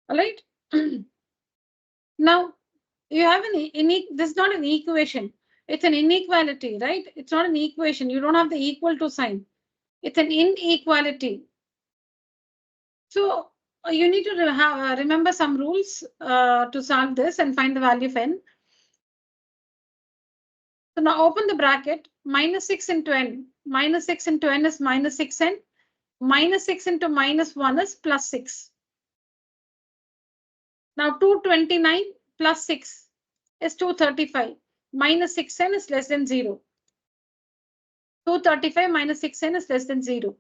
All right. Now, you have this is not an equation. It's an inequality, right? It's not an equation. You don't have the equal to sign. It's an inequality. So you need to remember some rules to solve this and find the value of n. So now open the bracket, minus 6 into n. Minus 6 into n is minus 6n. Minus 6 into minus 1 is plus 6. Now 229 plus 6 is 235. Minus 6n is less than 0. 235 minus 6n is less than 0.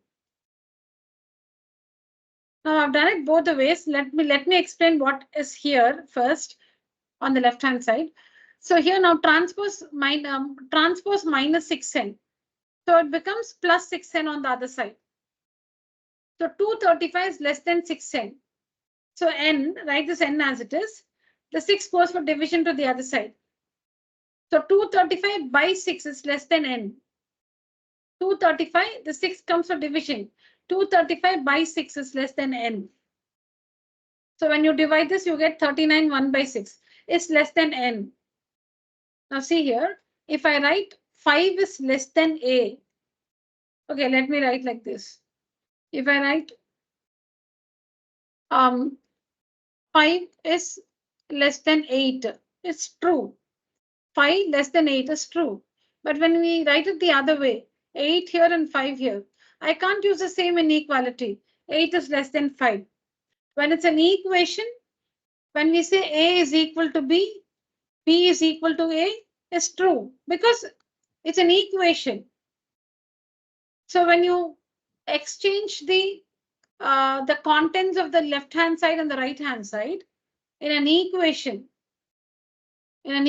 Now I've done it both the ways. Let me explain what is here first on the left hand side. So here now transpose minus 6n. So it becomes plus 6n on the other side. So 235 is less than 6n. So n, write this n as it is. The 6 goes for division to the other side. So 235 by 6 is less than n. 235, the 6 comes for division. 235 by 6 is less than n. So when you divide this, you get 39 1 by 6 is less than n. Now see here, if I write 5 is less than a. Okay, let me write like this. If I write 5 is less than 8, it's true. 5 less than 8 is true. But when we write it the other way, 8 here and 5 here, I can't use the same inequality. 8 is less than 5. When it's an equation, when we say A is equal to B, B is equal to A, is true because it's an equation. So when you exchange the contents of the left hand side and the right hand side in an equation, when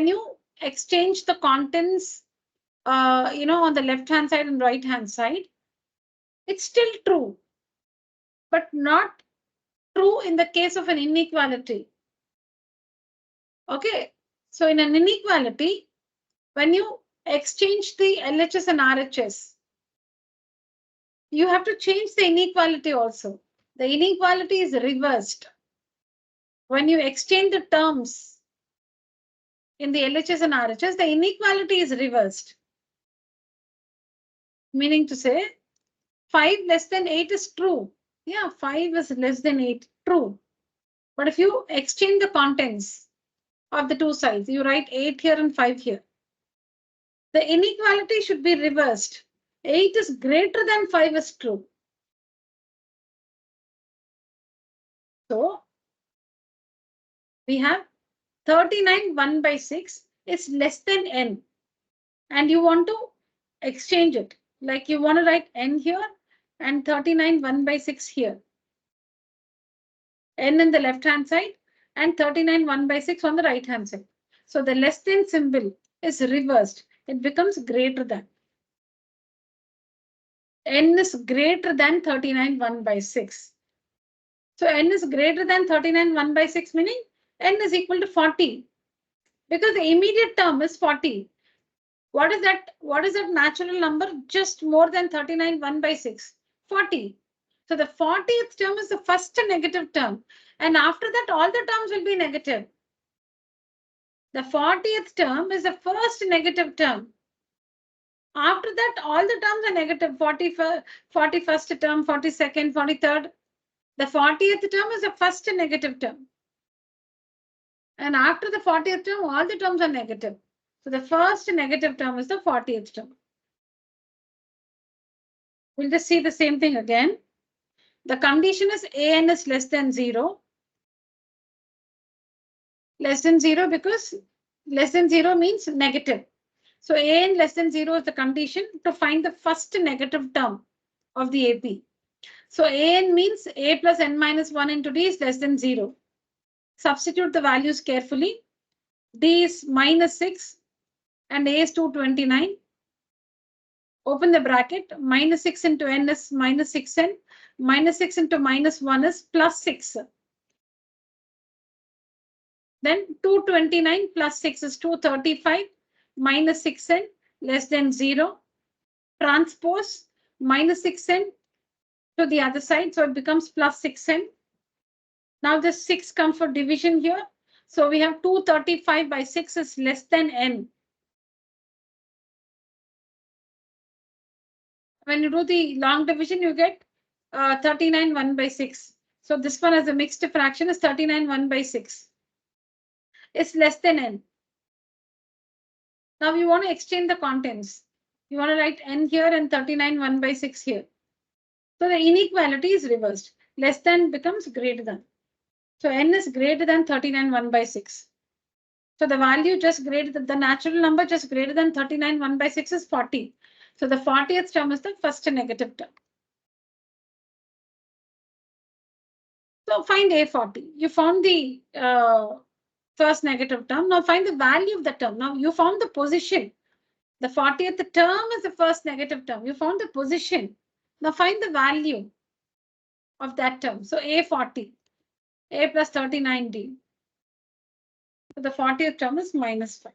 you exchange the contents, on the left hand side and right hand side, it's still true, but not true in the case of an inequality. Okay, so in an inequality, when you exchange the LHS and RHS, you have to change the inequality also. The inequality is reversed. When you exchange the terms in the LHS and RHS, the inequality is reversed. Meaning to say, 5 less than 8 is true. Yeah, 5 is less than 8, true. But if you exchange the contents of the two sides, you write 8 here and 5 here, the inequality should be reversed. 8 is greater than 5 is true. So we have 39 1 by 6 is less than n. And you want to exchange it. Like you want to write n here and 39 1 by 6 here. N in the left hand side and 39 1 by 6 on the right hand side. So the less than symbol is reversed. It becomes greater than. N is greater than 39 1 by 6. So n is greater than 39 1 by 6, meaning n is equal to 40. Because the immediate term is 40. What is that? What is that natural number? Just more than 39 1 by 6. 40. So the 40th term is the first negative term. And after that, all the terms will be negative. The 40th term is the first negative term. After that, all the terms are negative. 41st term, 42nd, 43rd. The 40th term is the first negative term. And after the 40th term, all the terms are negative. So the first negative term is the 40th term. We'll just see the same thing again. The condition is an is less than 0. Less than 0 because less than 0 means negative. So an less than 0 is the condition to find the first negative term of the AP. So an means a plus n minus 1 into d is less than 0. Substitute the values carefully. D is minus 6 and a is 229. Open the bracket. Minus 6 into n is minus 6n. Minus 6 into minus 1 is plus 6. Then 229 plus 6 is 235. Minus 6n less than 0. Transpose minus 6n to the other side. So it becomes plus 6n. Now this 6 comes for division here. So we have 235 by 6 is less than n. When you do the long division, you get 39 1 by 6. So this one as a mixed fraction is 39 1 by 6. It's less than n. Now you want to exchange the contents. You want to write n here and 39 1 by 6 here. So the inequality is reversed. Less than becomes greater than. So n is greater than 39 1 by 6. So the value just greater than the natural number just greater than 39 1 by 6 is 40. So the 40th term is the first negative term. So find A40. You found the first negative term. Now find the value of the term. Now you found the position. The 40th term is the first negative term. You found the position. Now find the value of that term. So A40, A plus 39D. So the 40th term is minus 5.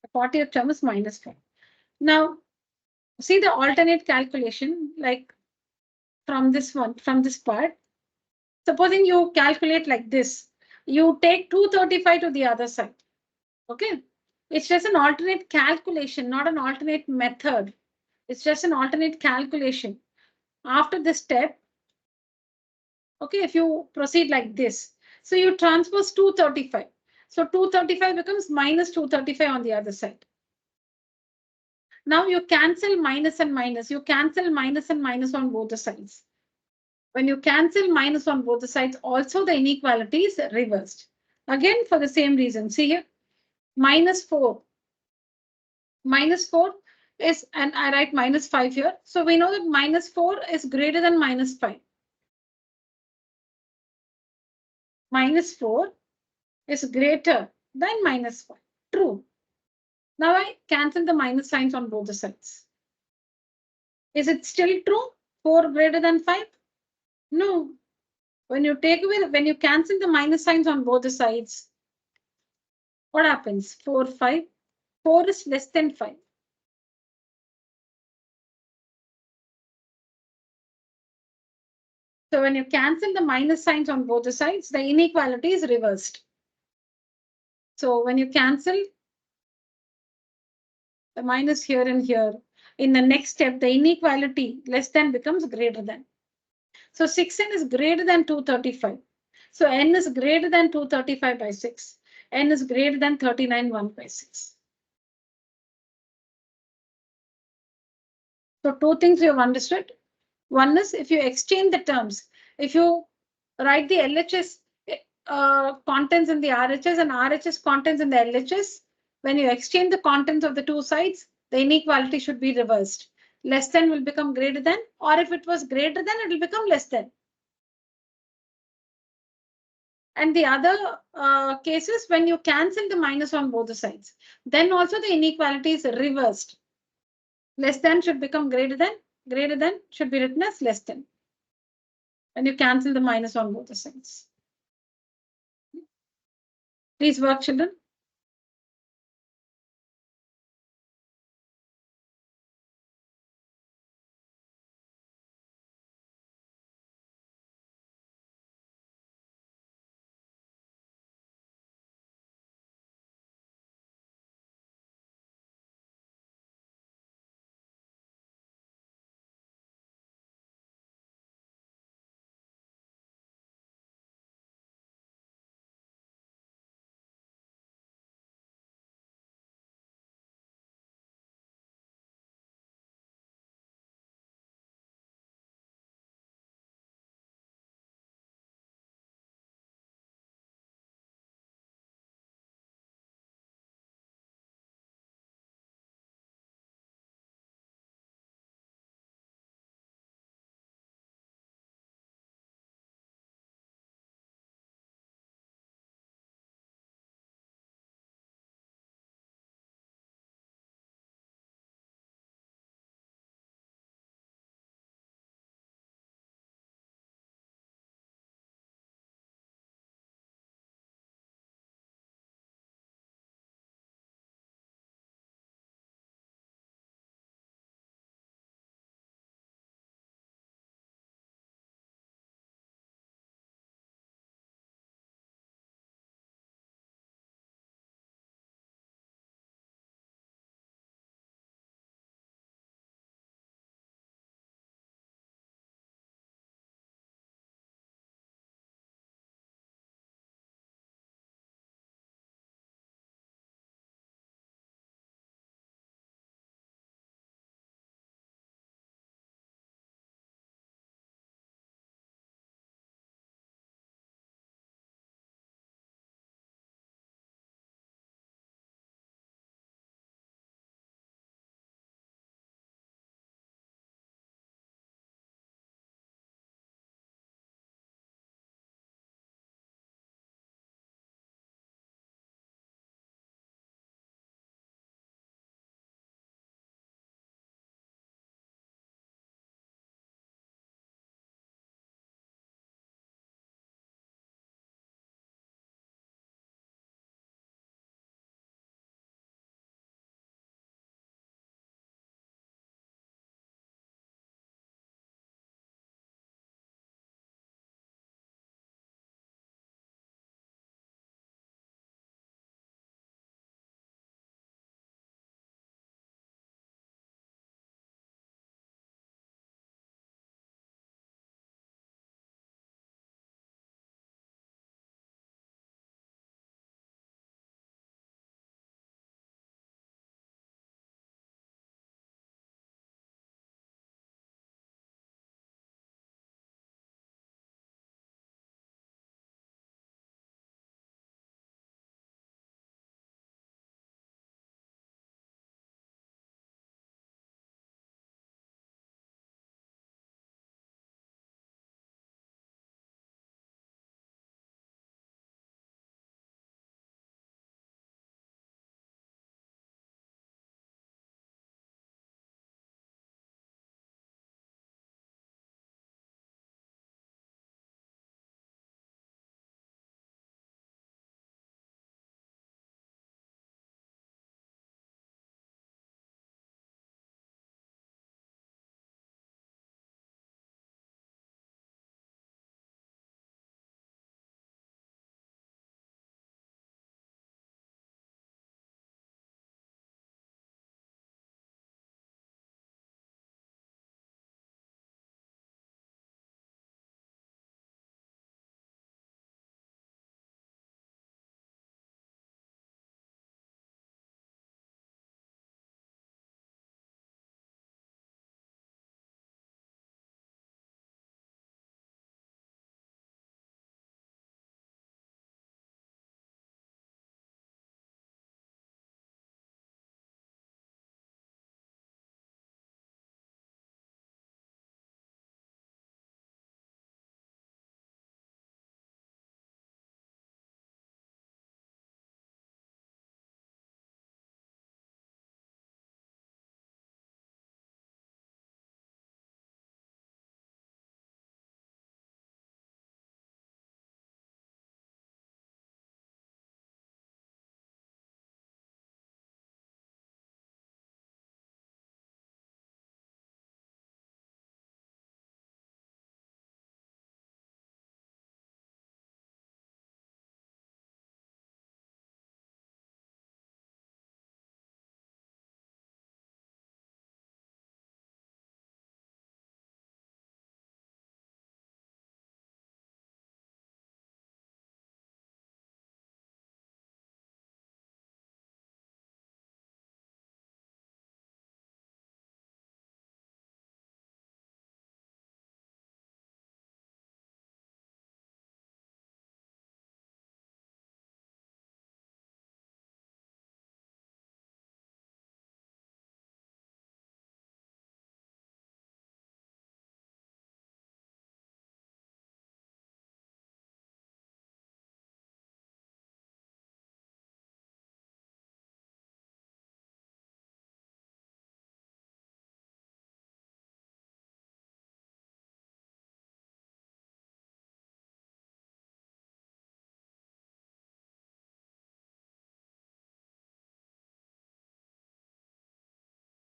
The 40th term is minus 5. Now see the alternate calculation like from this one, from this part. Supposing you calculate like this, you take 235 to the other side. Okay. It's just an alternate calculation, not an alternate method. It's just an alternate calculation. After this step, okay, if you proceed like this, so you transpose 235. So 235 becomes minus 235 on the other side. Now you cancel minus and minus. You cancel minus and minus on both the sides. When you cancel minus on both the sides, also the inequality is reversed. Again, for the same reason. See here, minus 4. Minus 4 is, and I write minus 5 here. So we know that minus 4 is greater than minus 5. Minus 4 is greater than minus 5. True. Now I cancel the minus signs on both the sides. Is it still true? 4 greater than 5? No. When you take away, when you cancel the minus signs on both the sides, what happens? 4, 5. 4 is less than 5. So when you cancel the minus signs on both the sides, the inequality is reversed. So when you cancel the minus here and here, in the next step, the inequality less than becomes greater than. So 6n is greater than 235. So n is greater than 235 by 6. N is greater than 39 1 by 6. So two things you have understood. One is if you exchange the terms, if you write the LHS contents in the RHS and RHS contents in the LHS, when you exchange the contents of the two sides, the inequality should be reversed. Less than will become greater than, or if it was greater than, it will become less than. And the other cases, when you cancel the minus on both the sides, then also the inequality is reversed. Less than should become greater than should be written as less than. And you cancel the minus on both the sides. Please work, children.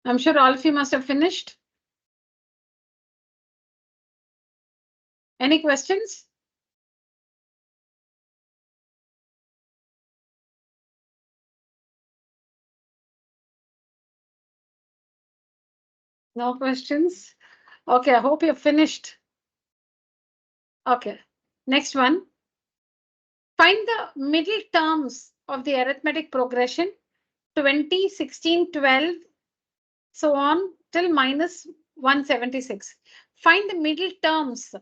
I'm sure all of you must have finished. Any questions? No questions? Okay, I hope you're finished. Okay, next one. Find the middle terms of the arithmetic progression 20, 16, 12, so on till minus 176. Find the middle terms.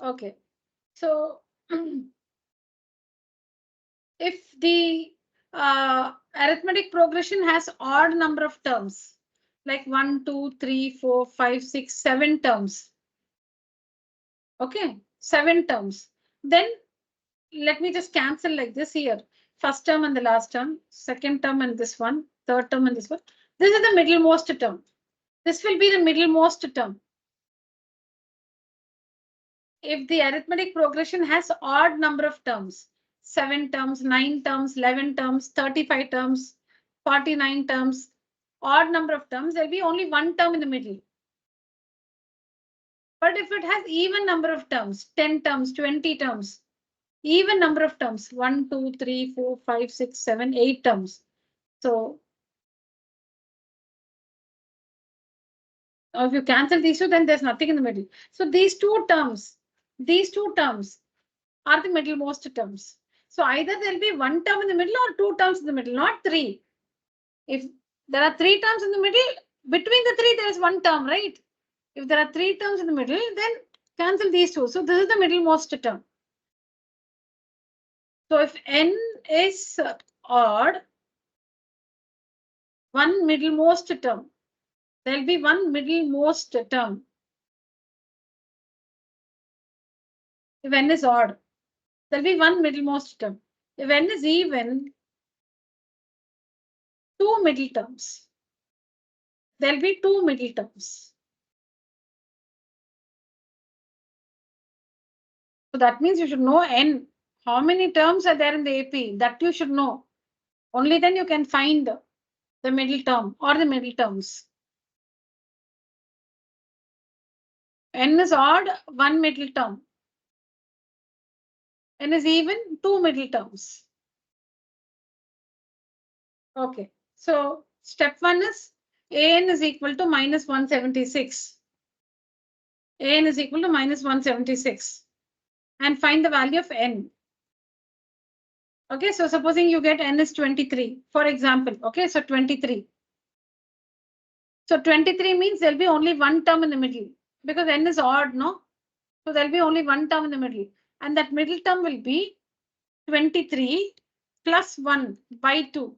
Okay, so if the arithmetic progression has odd number of terms, like 1, 2, 3, 4, 5, 6, 7 terms. Okay, 7 terms. Then let me just cancel like this here. First term and the last term, second term and this one, third term and this one. This is the middlemost term. This will be the middlemost term. If the arithmetic progression has odd number of terms, 7 terms, 9 terms, 11 terms, 35 terms, 49 terms, odd number of terms, there will be only one term in the middle. But if it has even number of terms, 10 terms, 20 terms, even number of terms, 1, 2, 3, 4, 5, 6, 7, 8 terms. So if you cancel these two, then there's nothing in the middle. So these two terms are the middlemost terms. So either there'll be one term in the middle or two terms in the middle, not three. If there are 3 terms in the middle, between the 3 there is one term, right? If there are 3 terms in the middle, then cancel these two. So this is the middlemost term. So if n is odd, one middlemost term, there will be one middlemost term. If n is odd, there will be one middlemost term. If n is even, 2 middle terms. There will be 2 middle terms. So that means you should know n. How many terms are there in the AP? That you should know. Only then you can find the middle term or the middle terms. N is odd, 1 middle term. N is even, 2 middle terms. Okay, so step 1 is an is equal to minus 176. An is equal to minus 176. And find the value of n. Okay, so supposing you get n is 23, for example. Okay, so 23. So 23 means there'll be only one term in the middle because n is odd, no? So there'll be only one term in the middle. And that middle term will be 23 plus 1 by 2.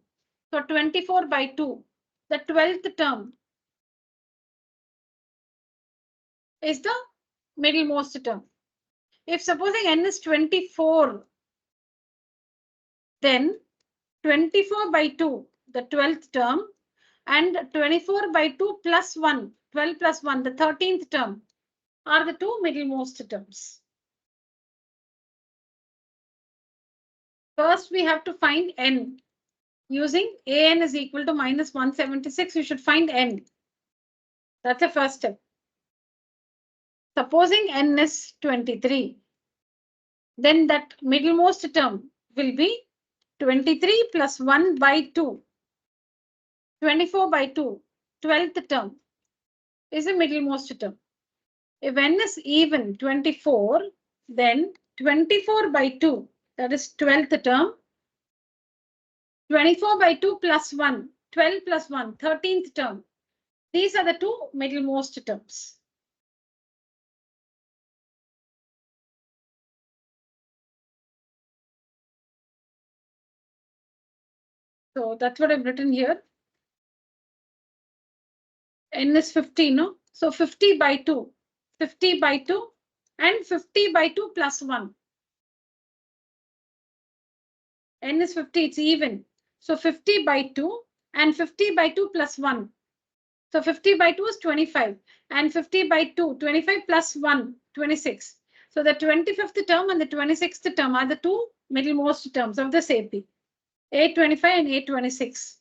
So 24 by 2. The 12th term is the middlemost term. If supposing n is 24, then 24 by 2, the 12th term, and 24 by 2 plus 1, 12 plus 1, the 13th term, are the two middlemost terms. First, we have to find n. Using an is equal to minus 176, we should find n. That's the first step. Supposing n is 23, then that middlemost term will be 23 plus 1 by 2. 24 by 2, 12th term, is the middlemost term. If n is even 24, then 24 by 2, that is 12th term. 24 by 2 plus 1, 12 plus 1, 13th term. These are the two middlemost terms. So that's what I've written here. N is 50, no? So 50 by 2, 50 by 2, and 50 by 2 plus 1. N is 50, it's even. So 50 by 2 and 50 by 2 plus 1. So 50 by 2 is 25 and 50 by 2, 25 plus 1, 26. So the 25th term and the 26th term are the two middlemost terms of this AP. 825 and 826.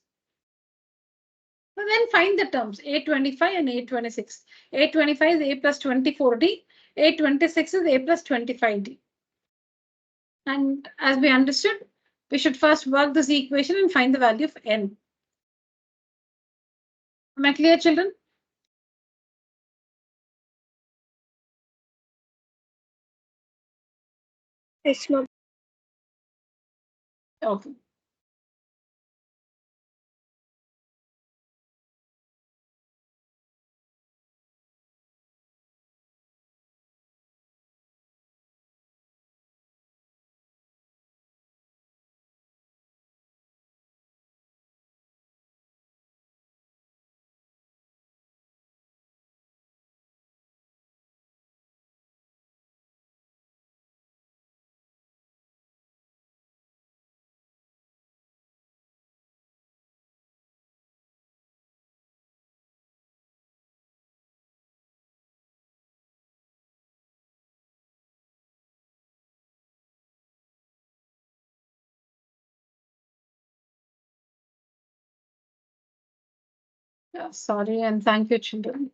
So then find the terms A25 and A26. A25 is A plus 24D. A26 is A plus 25D. And as we understood, we should first work this equation and find the value of n. Am I clear, children? Yes, ma'am. Okay. Yeah, sorry, and thank you, children.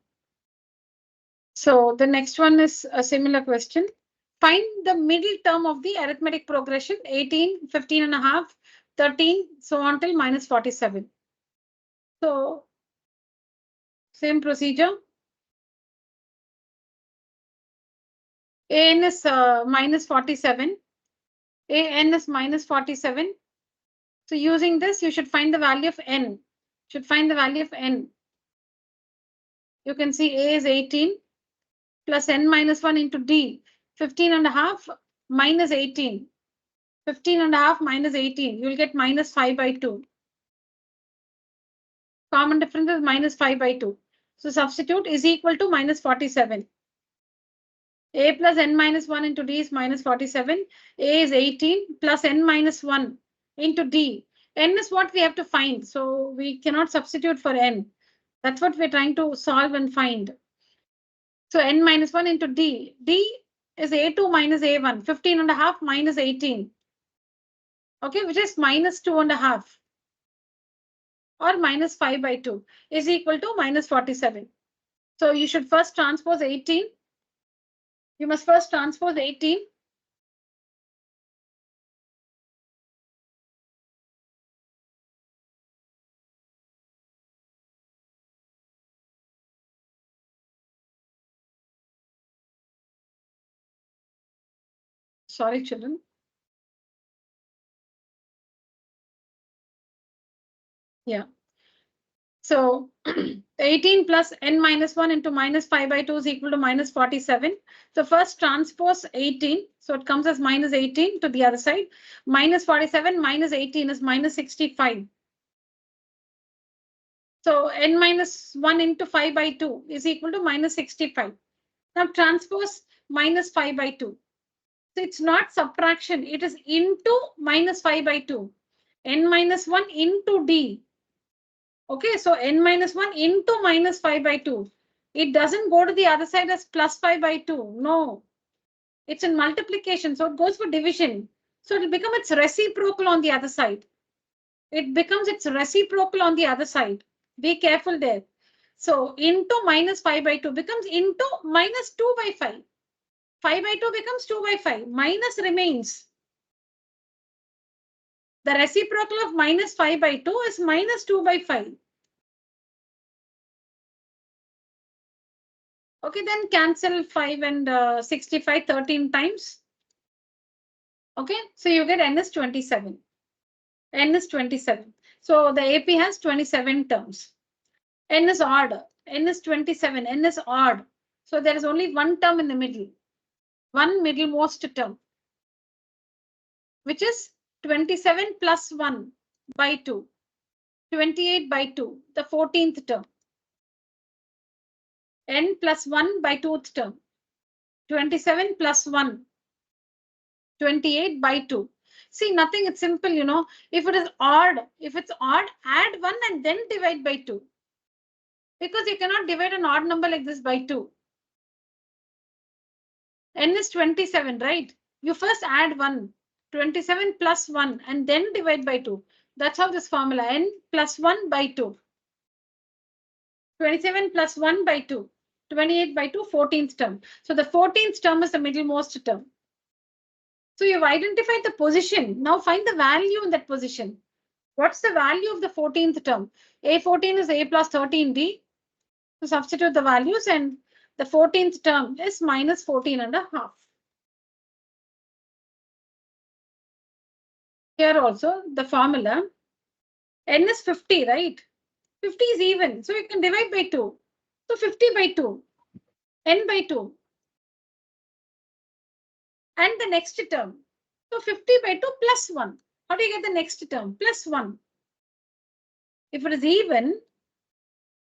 So the next one is a similar question. Find the middle term of the arithmetic progression 18, 15 and a half, 13, so on till minus 47. So same procedure. An is minus 47. An is minus 47. So using this, you should find the value of n. Should find the value of n. You can see A is 18 plus n minus 1 into D. 15 and a half minus 18. 15 and a half minus 18. You'll get minus 5 by 2. Common difference is minus 5 by 2. So substitute is equal to minus 47. A plus n minus 1 into D is minus 47. A is 18 plus n minus 1 into D. N is what we have to find. So we cannot substitute for n. That's what we're trying to solve and find. So n minus 1 into D. D is A2 minus A1. 15 and a half minus 18. Okay, which is minus 2 and a half. Or minus 5 by 2 is equal to minus 47. So you should first transpose 18. You must first transpose 18. Sorry, children. Yeah. So 18 plus n minus 1 into minus 5 by 2 is equal to minus 47. So first transpose 18. So it comes as minus 18 to the other side. Minus 47 minus 18 is minus 65. So n minus 1 into 5 by 2 is equal to minus 65. Now transpose minus 5 by 2. So it's not subtraction. It is into minus 5 by 2. N minus 1 into D. Okay, so n minus 1 into minus 5 by 2. It doesn't go to the other side as plus 5 by 2. No, it's in multiplication. So it goes for division. So it will become its reciprocal on the other side. It becomes its reciprocal on the other side. Be careful there. So into minus 5 by 2 becomes into minus 2 by 5. 5 by 2 becomes 2 by 5. Minus remains. The reciprocal of minus 5 by 2 is minus 2 by 5. Okay, then cancel 5 and 65 13 times. Okay, so you get n is 27. N is 27. So the AP has 27 terms. N is odd. N is 27. N is odd. So there is only one term in the middle. One middlemost term, which is 27 plus 1 by 2. 28 by 2, the 14th term. N plus 1 by 2th term. 27 plus 1. 28 by 2. See, nothing, it's simple, you know. If it is odd, add 1 and then divide by 2. Because you cannot divide an odd number like this by 2. N is 27, right? You first add 1. 27 plus 1 and then divide by 2. That's how this formula, n plus 1 by 2. 27 plus 1 by 2. 28 by 2, 14th term. So the 14th term is the middlemost term. So you've identified the position. Now find the value in that position. What's the value of the 14th term? A14 is A plus 13D. So substitute the values and the 14th term is minus 14.5. Here also the formula. N is 50, right? 50 is even. So you can divide by 2. So 50 by 2. N by 2. And the next term. So 50 by 2 plus 1. How do you get the next term? Plus 1. If it is even,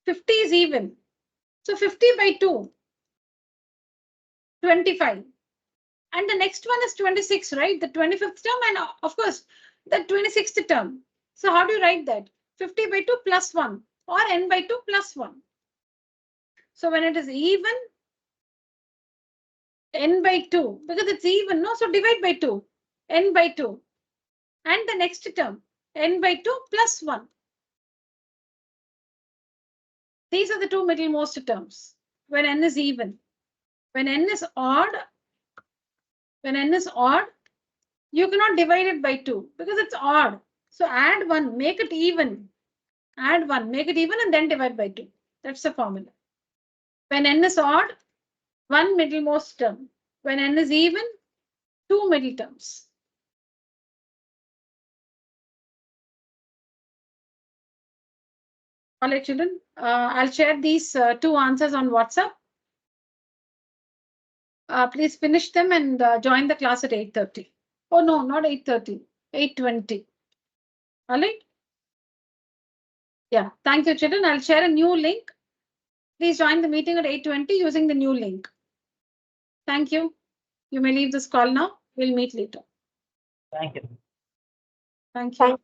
50 is even. So 50 by 2, 25. And the next one is 26, right? The 25th term and of course, the 26th term. So how do you write that? 50 by 2 plus 1 or n by 2 plus 1. So when it is even, n by 2, because it's even, no? So divide by 2, n by 2. And the next term, n by 2 plus 1. These are the two middlemost terms when n is even. When n is odd, you cannot divide it by 2 because it's odd. So add 1, make it even. Add 1, make it even and then divide by 2. That's the formula. When n is odd, 1 middlemost term. When n is even, 2 middle terms. All right, children. I'll share these 2 answers on WhatsApp. Please finish them and join the class at 8:30. Oh, no, not 8:30, 8:20. All right. Yeah, thank you, children. I'll share a new link. Please join the meeting at 8:20 using the new link. Thank you. You may leave this call now. We'll meet later. Thank you. Thank you.